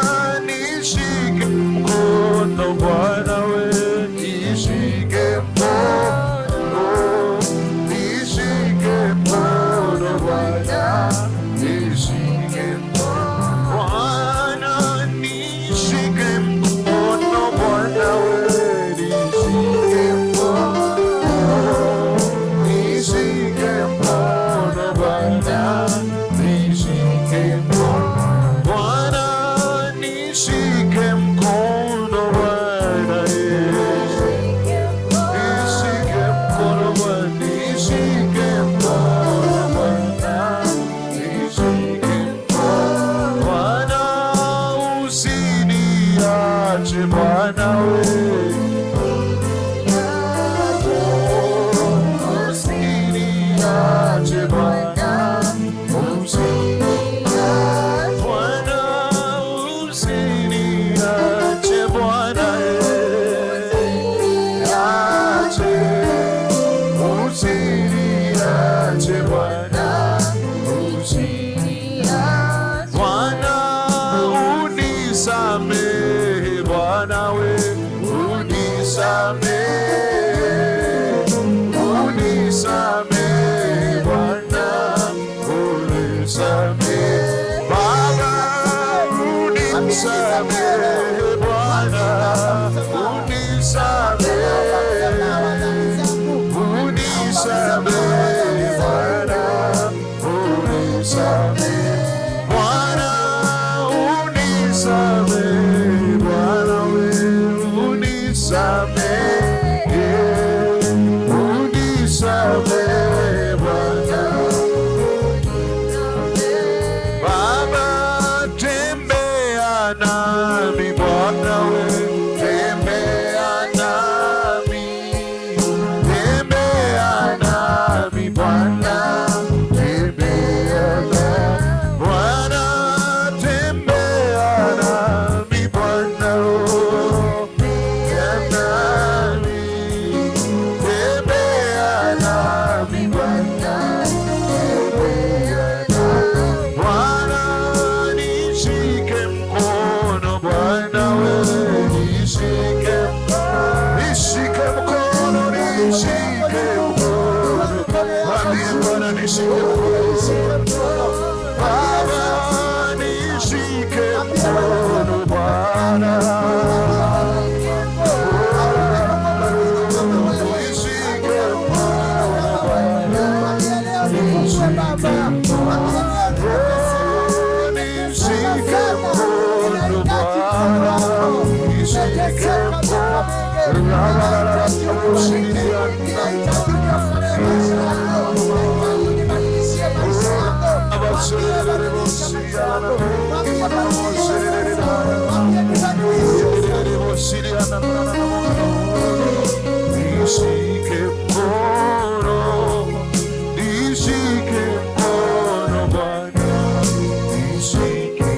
nishike mkono Bwana we, nishike mkono, nishike mkono Bwana, nishike mkono Bwana, nishike mkono Bwana we, nishike mkono, nishike mkono Bwana, nishike mkono Bwana, nishike mkono Bwana, nishike mkono Bwana, nishike mkono Bwana, nishike mkono Bwana, usiniache Bwana we, usiniache Bwana, usiniache Bwana, usiniache Bwana, usiniache, usiniache Bwana, usiniache Bwana, unisamehe Bwana we, unisamehe, unisamehe Bwana, unisamehe Baba, unisamehe Bwana, unisamehe, unisamehe Bwana, unisamehe Bwana, unisamehe Bwana we, unisamehe, unisamehe Bwana. Baba, tembea nami Bwana we, tembea nami, tembea nami Bwana, tembea nami Bwana, tembea nami Bwana, oh, tembea nami, tembea nami Bwana, tembea nami Bwana, nishike mkono Bwana we, nishike mkono, nishike mkono, nishike mkono, mwambie Bwana nishike mkono, Baba nishike mkono Bwana, nishike mkono Bwana, nishike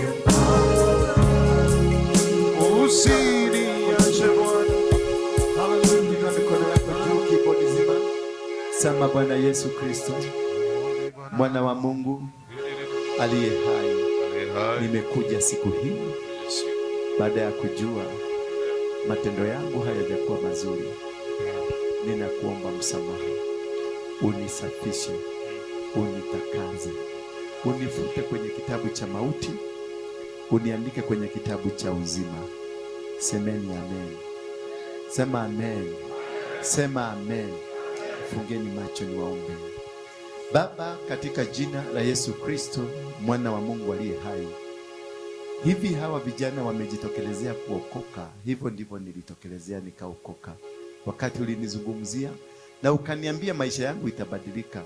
Sema Bwana Yesu Kristo, mwana wa Mungu aliye hai, nimekuja siku hii baada ya kujua matendo yangu hayajakuwa mazuri. Ninakuomba msamaha, unisafishe, unitakaze, unifute kwenye kitabu cha mauti, uniandike kwenye kitabu cha uzima. Semeni amen. Sema amen. Sema amen. Fungeni macho niwaombe. Baba, katika jina la Yesu Kristo, mwana wa Mungu aliye hai, hivi hawa vijana wamejitokelezea kuokoka, hivyo ndivyo nilitokelezea nikaokoka. wakati ulinizungumzia na ukaniambia maisha yangu itabadilika.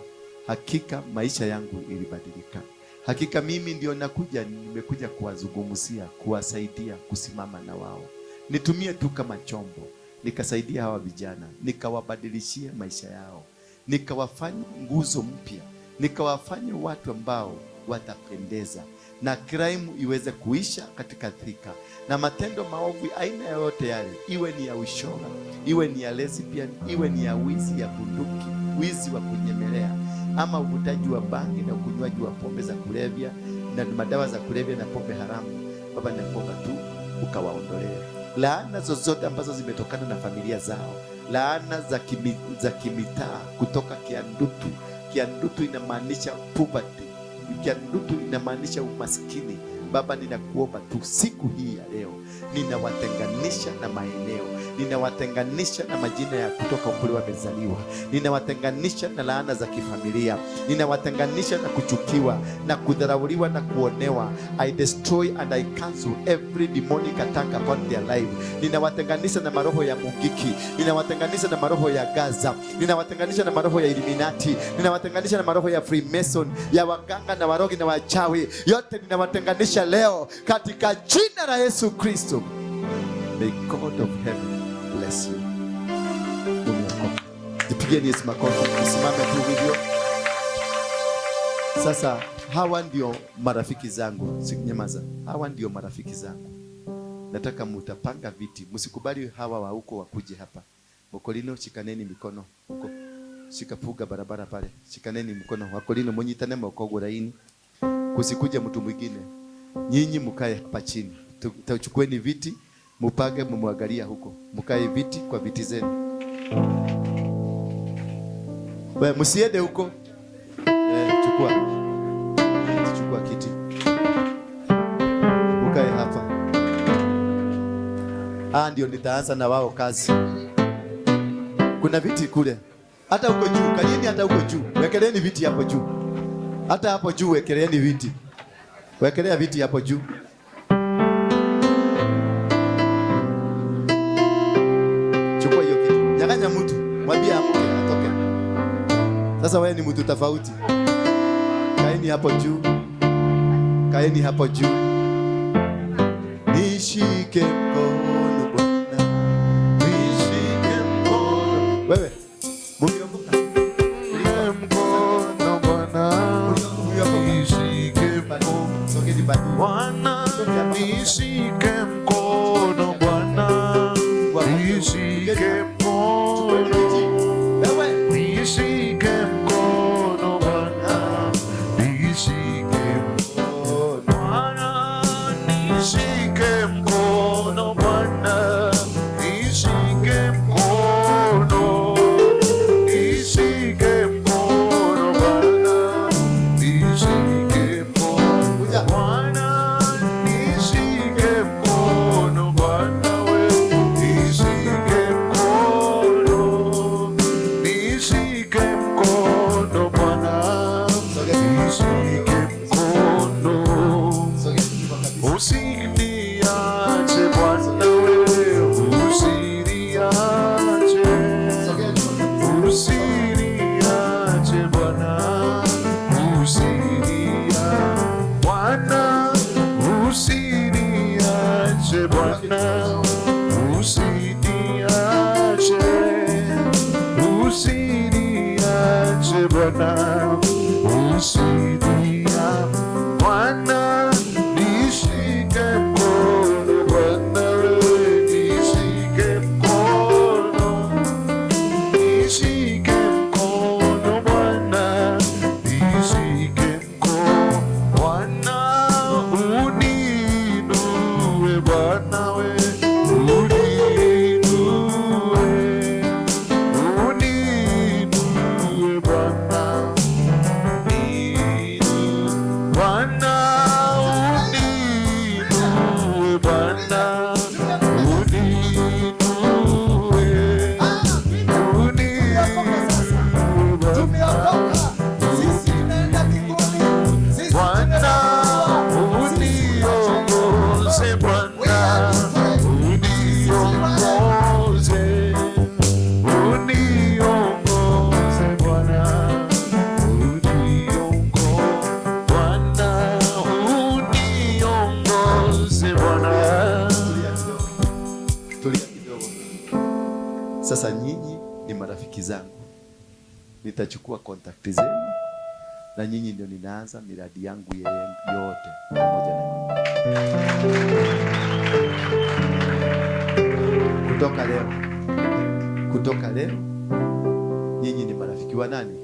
Hakika maisha yangu ilibadilika. Hakika mimi ndio nimekuja kuwazungumzia, kuwasaidia kusimama na wao. Nitumie tu kama chombo, nikasaidia hawa vijana, nikawabadilishia maisha yao, nikawafanya nguzo mpya, nikawafanya watu ambao watapendeza, na crime iweze kuisha katika Thika, na matendo maovu aina yoyote yale, iwe ni ya ushoga, iwe ni ya lesbian, iwe ni ya wizi ya bunduki, wizi wa kunyemelea, ama uvutaji wa bangi na ukunywaji wa pombe za kulevya na madawa za kulevya na pombe haramu, Baba nakuomba tu ukawaondolee laana zozote ambazo zimetokana na familia zao, laana za kimitaa kutoka Kiandutu. Kiandutu inamaanisha poverty, Kiandutu inamaanisha umaskini. Baba ninakuomba tu siku hii ya leo, ninawatenganisha na maeneo, ninawatenganisha na majina ya kutoka umri wamezaliwa, ninawatenganisha na laana za kifamilia, ninawatenganisha na kuchukiwa na kudharauliwa na kuonewa. I destroy and I cancel every demonic attack upon their life. Ninawatenganisha na maroho ya Mungiki, ninawatenganisha na maroho ya Gaza, ninawatenganisha na maroho ya Illuminati, ninawatenganisha na maroho ya Freemason, ya waganga na warogi na wachawi. Yote ninawatenganisha leo katika jina la Yesu Kristo. May God of heaven bless you. Jipigeni Yesu makofi. Usimame tu hivyo. Sasa hawa ndio marafiki zangu. Sinyamaza. Hawa ndio marafiki zangu. Nataka mutapanga viti. Msikubali hawa wa huko wakuje hapa. Wakolino shikaneni mikono huko. Shikapuga barabara pale. Shikaneni mikono. Wakolino munyitane mkogo laini. Kusikuje mtu mwingine. Nyinyi mkae hapa chini. Tuchukueni viti, mupage mumwangalia huko. Mkae viti kwa viti zenu. Wewe msiende huko. Chukua kiti. Mkae hapa. Ndio nitaanza na wao kazi. Kuna viti kule. Hata huko juu, kalieni hata huko juu. Wekeleeni viti hapo juu. Hata hapo juu wekeleeni viti. Wekelea viti hapo juu. Chukua hiyo kitu. Nyang'anya mtu. Mwambie amuke atoke. Sasa wewe ni mtu tofauti. Kaeni hapo juu. Kaeni hapo juu. Nishike mkono Bwana. Nishike mkono. Wewe. Mumiokoka. Mkono Bwana. Nishike mkono. Bwana nishike mkono Bwana. Nishike mkono. Nishike mkono Bwana. Nishike mkono. Bwana nishike mkono Bwana. Nishike mkono. Nishike mkono Bwana. Nishike mkono Bwana. Nishike mkono Bwana we. Nishike mkono. Nishike mkono Bwana. Nishike mkono. Usiniache Bwana wewe, usiniache. Usiniache Bwana, usiniache Bwana, usiniache Bwana, usiniache. Usiniache Bwana, usiniache Bwana. Nishike mkono Bwana wewe, nishike mkono. Nishike mkono Bwana, nishike mkono Bwana. Uninue Bwana wewe, uninue. Uninue Bwana. ni marafiki zangu. Nitachukua contact zenu na nyinyi ndio ninaanza miradi yangu yote pamoja na nyinyi. Kutoka leo nyinyi ni marafiki wa nani?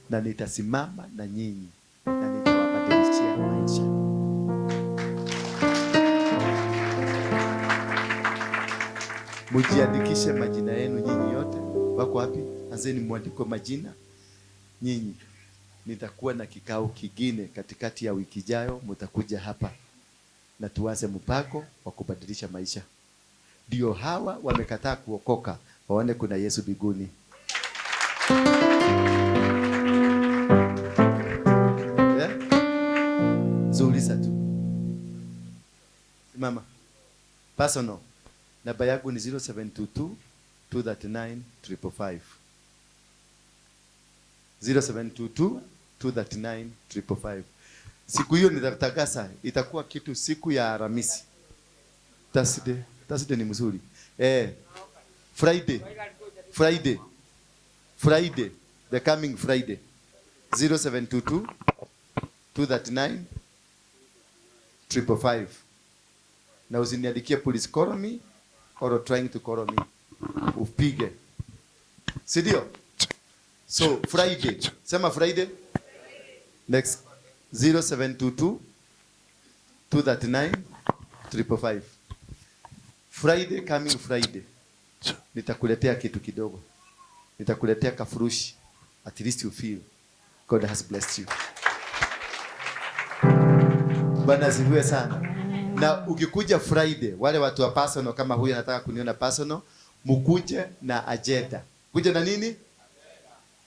Na nitasimama na nyinyi na nitawabadilishia maisha. Mujiandikishe majina yenu nyinyi yote. Wako wapi? Anzeni muandike majina. Nyinyi nitakuwa na kikao kingine katikati ya wiki ijayo, mtakuja hapa na tuanze mpango wa kubadilisha maisha. Ndio hawa wamekataa kuokoka waone kuna Yesu mbinguni. Zuuliza tu. Mama. Personal. Namba yangu ni 0722 239 555. 0722 239 555. Siku hiyo nitatangaza, itakuwa kitu siku ya Alhamisi. Thursday ni mzuri. Friday, the coming Friday. 0722 239 555. Na usiniandikie police call me or trying to call me. Upige. Sidio? So Friday. Sema Friday. Next 0722 239 555. Friday, coming Friday. Nitakuletea kitu kidogo. Nitakuletea kafurushi. At least you feel God has blessed you. Bwana asifiwe sana. Na ukikuja Friday, wale watu wa personal kama huyu anataka kuniona personal, mkuje na agenda. Kuja na nini?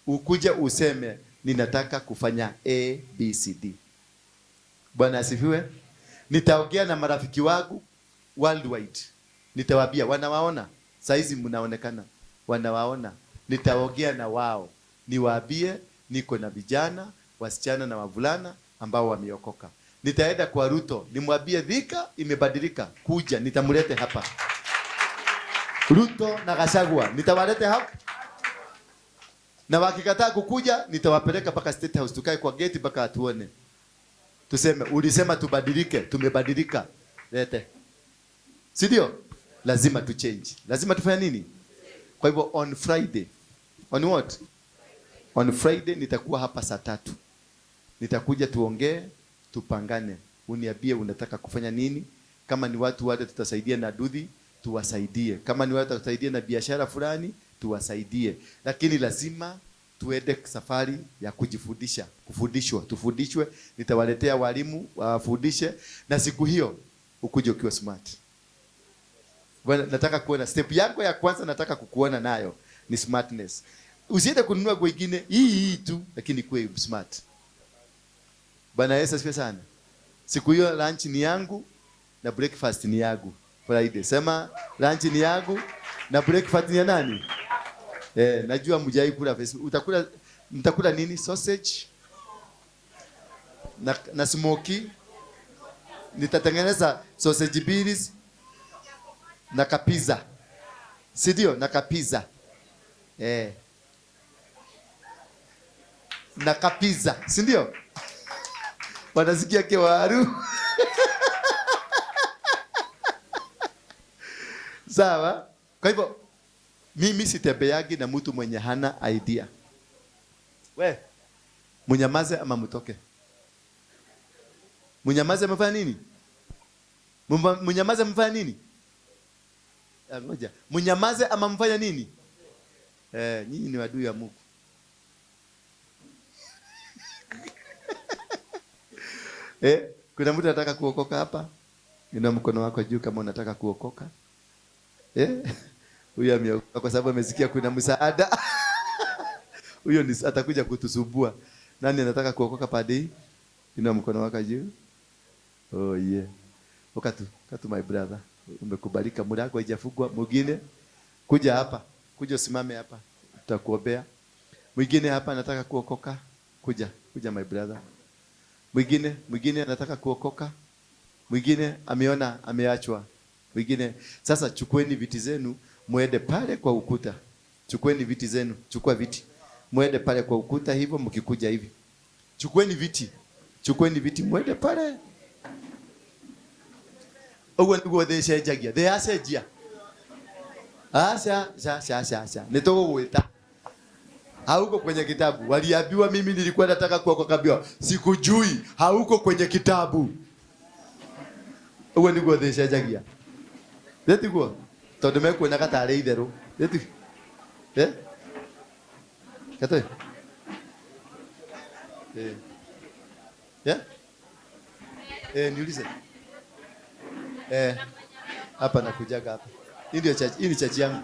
Ukuje useme ninataka kufanya A, B, C, D. Bwana asifiwe. Nitaongea na marafiki wangu worldwide. Nitawaambia, wanawaona saizi mnaonekana, wanawaona. Nitaongea na wao, niwaambie niko na vijana, wasichana na wavulana ambao wameokoka. Nitaenda kwa Ruto, nimwambie Thika imebadilika, kuja nitamlete hapa. Ruto na Gachagua nitawalete hapa. Na wakikataa kukuja nitawapeleka mpaka State House, tukae kwa gate mpaka atuone. Tuseme ulisema tubadilike, tumebadilika. Lete. Si ndio? Lazima tu change. Lazima tufanye nini? Kwa hivyo on Friday. On what? On Friday nitakuwa hapa saa 3. Nitakuja tuongee, tupangane. Uniambie unataka kufanya nini? Kama ni watu wale tutasaidia na dudhi, tuwasaidie. Kama ni watu tutasaidia na biashara fulani, tuwasaidie. Lakini lazima tuende safari ya kujifundisha, tufundishwe. Nitawaletea walimu wafundishe, na siku hiyo ukuje ukiwa smart. Bwana, nataka kuona step yako ya kwanza, nataka kukuona nayo ni smartness. Usiende kununua nguo nyingine hii tu, lakini kuwe smart. Bwana Yesu asifiwe sana. Siku hiyo lunch ni yangu na breakfast ni yangu. Friday. Sema lunch ni yangu na breakfast ni ya nani? Najua mjai kula Facebook. Mtakula nini? Sausage na smoky. Nitatengeneza sausage bills na kapiza. Si ndio? Na kapiza. Na kapiza. Si ndio? Wanasikia kewaru. Sawa? Kwa hivyo mimi sitembeagi na mtu mwenye hana idea. We, munyamaze ama mtoke? Munyamaze mfanya nini? Munyamaze mfanya nini? Ngoja. Munyamaze ama mfanya nini? Nyinyi ni wadui ya Mungu. Kuna mtu anataka kuokoka hapa? Inua mkono wako juu kama unataka kuokoka. Huyo ameokoka kwa sababu amesikia kuna msaada. Huyo ni atakuja kutusumbua. Nani anataka kuokoka padi? Inua mkono wako juu. Oh yeah. Katu my brother. Umekubalika, mlango haijafungwa. Mwingine kuja hapa. Kuja usimame hapa. Tutakuombea. Mwingine hapa anataka kuokoka. Kuja my brother. Mwingine anataka kuokoka. Mwingine ameona ameachwa. Mwingine sasa chukueni viti zenu muende pale kwa ukuta. Chukueni viti zenu. Chukua viti. Muende pale kwa ukuta hivyo mkikuja hivi. Chukueni viti. Chukueni viti muende pale. Ogo ndugu theshe jagia. They are jia. Sha. Nitogo gwita. Hauko kwenye kitabu. Waliambiwa mimi nilikuwa nataka kuokoka. Sikujui. Hauko kwenye kitabu. Ogo ndugu theshe jagia. Letiko. Tondu mekuona gatare itheru. Letiko. Katoe. Niulize. Hapa nakujaga hapa. Hii ndio church, hii ni church yangu.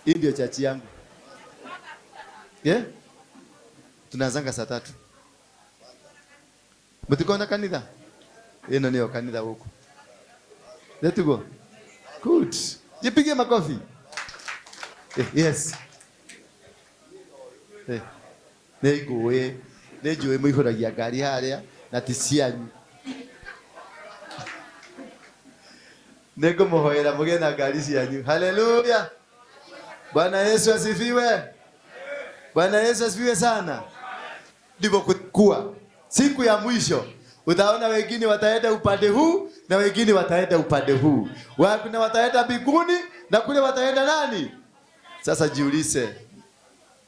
Hii ndio church yangu. Tunaanzanga saa 3. Mtikona kanisa? Hino ndio kanisa huko. Let's go. Good. Jipige makofi. Yes. Nejoe muihuragia ngari haria na ti cianyu. Nego muhoera muge na ngari cianyu. Haleluya. Bwana Yesu asifiwe. Bwana Yesu asifiwe sana. Ndivyo kuwa siku ya mwisho utaona wengine wataenda upande huu na wengine wataenda upande huu. Kuna wataenda mbinguni na kule wataenda nani? Sasa jiulize.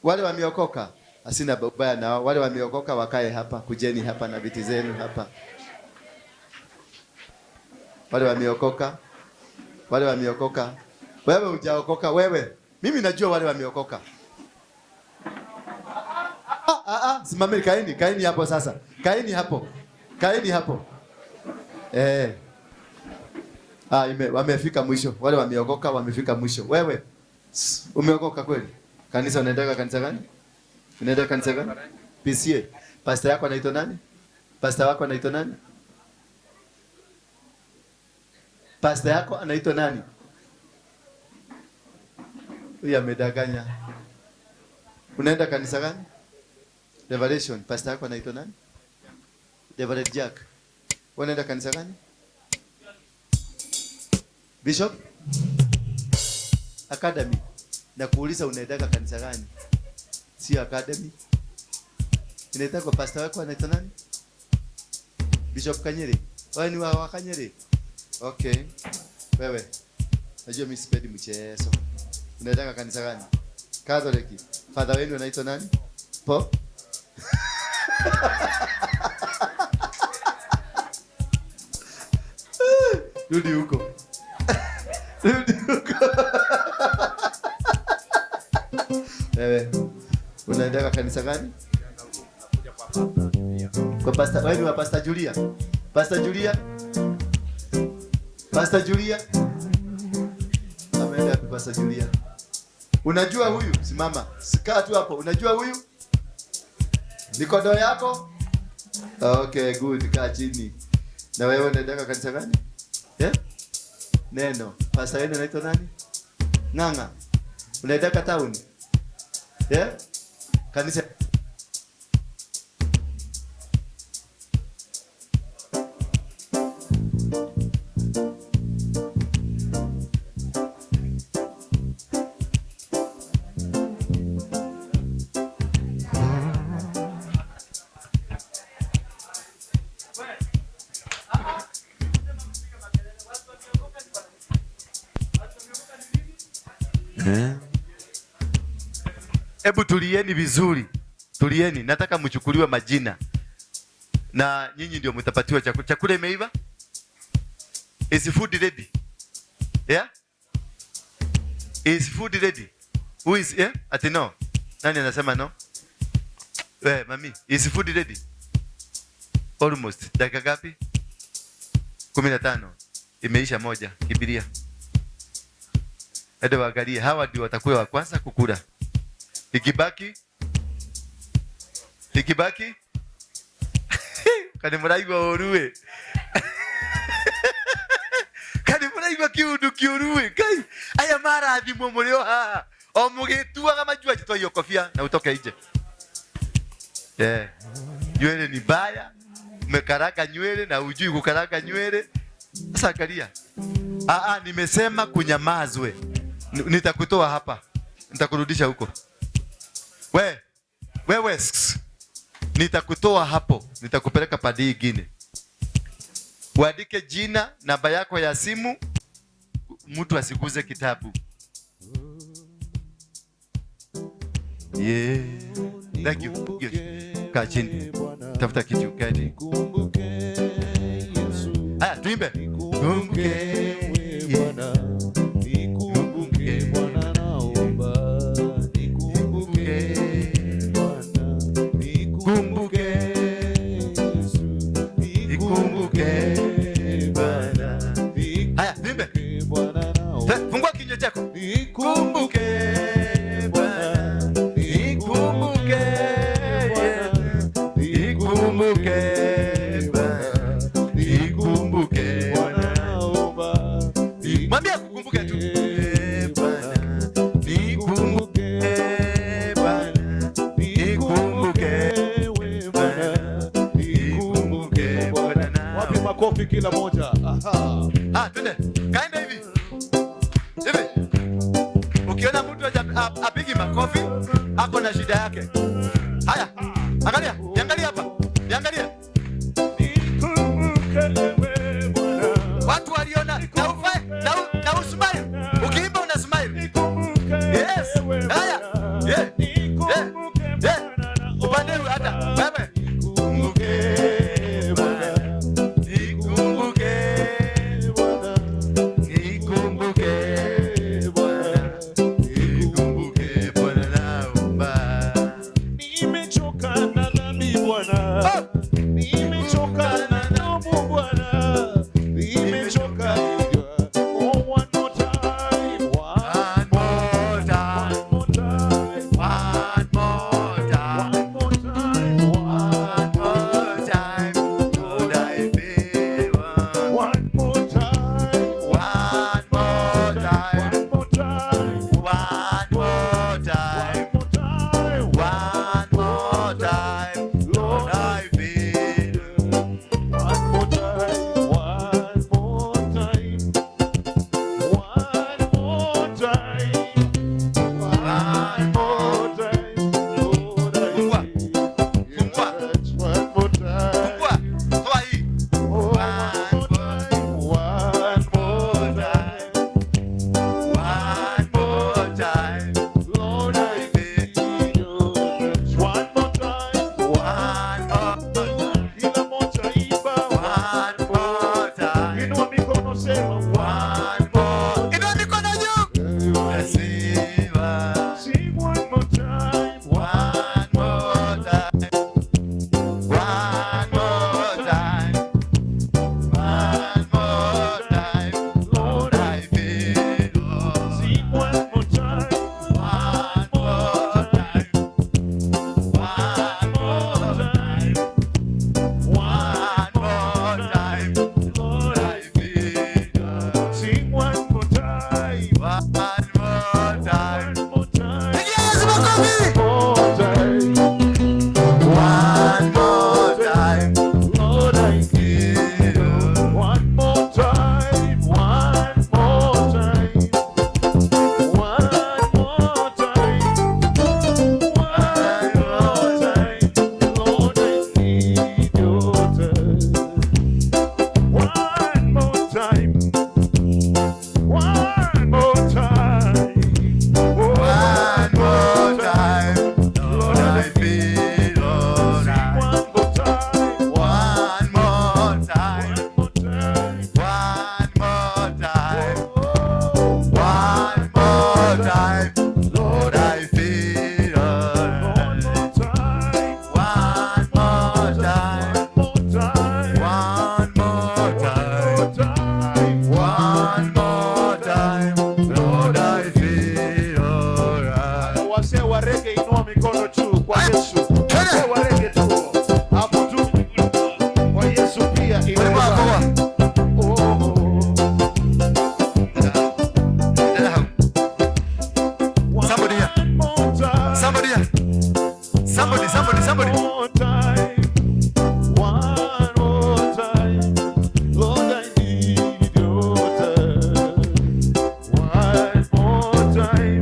Wale wameokoka asina baba na wale wameokoka wakae hapa, kujeni hapa na viti zenu hapa. Wale wameokoka. Wewe hujaokoka wewe. Mimi najua wale wameokoka. Simameni, kaeni hapo sasa. Kaeni hapo. Wamefika mwisho. Wale wameokoka wamefika mwisho. Wewe umeokoka kweli? Kanisa unaenda kanisa gani? Unaenda kanisa gani? PCA. Pastor yako anaitwa nani? Pastor wako anaitwa nani? Pastor yako anaitwa nani? Huyu amedanganya. Unaenda kanisa gani? Revelation. Pastor yako anaitwa nani? Reverend Jack. Unaenda kanisa gani? Bishop? Academy. Na kuuliza unaenda kanisa gani? Sio academy. Inaitwa kwa pastor wako anaitwa nani? Bishop Kanyere. Wewe ni wa Kanyere? Okay. Wewe. Najua mimi sipendi mchezo. Unaenda kanisa gani? Catholic. Father wenu anaitwa nani? Po? Rudi huko. Wewe unaenda kanisa gani? Kwa pastor, wewe ni wa Pastor Julia. Pastor Julia. Ameenda kwa Pastor Julia. Unajua huyu? Simama. Sikaa tu hapo. Unajua huyu? Nikodo yako? Okay, good. Kaa chini. Na wewe unaenda kanisa gani? Neno. Pastor wenu anaitwa nani? Nganga. Unaenda town? Kanisa. Hebu tulieni vizuri. Tulieni. Nataka mchukuliwe majina. Na nyinyi ndio mtapatiwa chakula. Chakula imeiva? Is food ready? Yeah? Is food ready? Who is ati no? Nani anasema no? Mami, is food ready? Almost. Dakika ngapi? 15. Imeisha moja. Kibiria. Hadi waangalie hawa ndio watakuwa wa kwanza kukula. Ikibaki kani muraigwa oruwe kani muraigwa kiuruwe kai aya marathimo murio haha o mugituaga majua jitwa hiyo kofia na utoke nje. Nywele ni baya, umekaraka nywele na ujui kukaraka nywele. Sasa angalia. Nimesema kunyamazwe. Nitakutoa hapa. nitakurudisha huko. Wewe nitakutoa hapo, nitakupeleka padi ingine. Uandike jina, namba yako ya simu, mtu asiguze kitabu. Yeah. Thank you. Kaa chini. Tafuta kitu uketi. Haya, tuimbe. Kumbuke Bwana, nikumbuke Bwana, naomba nikumbuke Bwana, nikumbuke Yesu, nikumbuke Bwana. Haya, tuimbe. Fungua kinywa chako. Nikumbuke Bwana, nikumbuke Bwana, nikumbuke Bwana, nikumbuke Bwana, naomba. Mwambie kukumbuke tu. Bwana, nikumbuke Bwana, nikumbuke Bwana, nikumbuke Bwana. Wapi makofi kila moja? Aha. Twende. Kaenda hivi. Ukiona mtu apigi makofi, ako na shida yake. Haya, angalia, niangalia hapa. Niangalia. Watu waliona na ufae na usmile. Ukiimba una smile. Yes. Haya. Yeah. Upande hata wewe. Nikumbuke Bwana. Nikumbuke Bwana. Nikumbuke Bwana. Nikumbuke Bwana, naomba. Nimechoka na dhambi Bwana. Nimechoka na dhambi Bwana. Nimechoka. Oh, one more time. One more time. One more time. One more time. One more time. One more time. Lord, I feel One more time. one more time. One more time. One more time. One more time. One more time. Lord, I feel One more time. One more time. One more time. One more time. Lord, I Fungua. feel one more time. Fungua. Toa hii. One more time. One more time. Lord, I feel your touch. One more time. One more time. Kila moja imba. One more time. Inua mikono, sema One more. Inua mikono juu. Nasiwa. sing one more time. One more time. One more time. One more time. Lord, I feel. Sing one more time. One more time. One more time. One One more time. Lord, I feel. sing one more time. One more time. One more time. Yes, makofi. More time. One more time. Lord, I feel. One more time. One more time. One more time. One more time. Lord, I need your touch. One more time. One more time. One more time. Lord, I feel alright. One more time. One more time. One more time. One more time. One more time. Lord, I feel One more alright. time. One more time. One more time. One more time. One more time. Lord, I feel alright. Wasee wa reggae, inua mikono juu kwa Yesu. Wasee wa reggae tu. Hapo tu. Kwa Yesu pia inua. Oh. Somebody here. One more time. Somebody here. Somebody. One more time. One more time. Lord, I need your touch. One more time.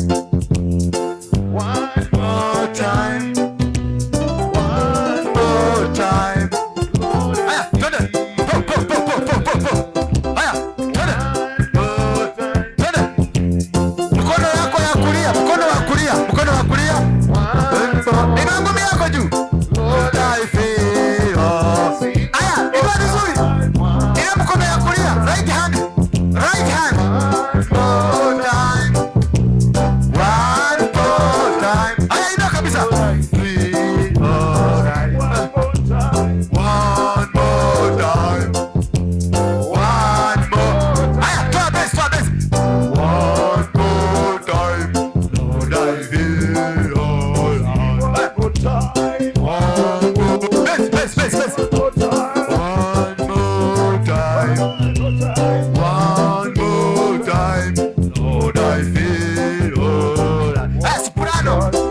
feel alright. One more time. One more time. One more time. Lord, I feel alright. That's soprano.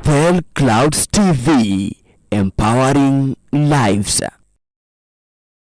Bethel Clouds TV, empowering lives.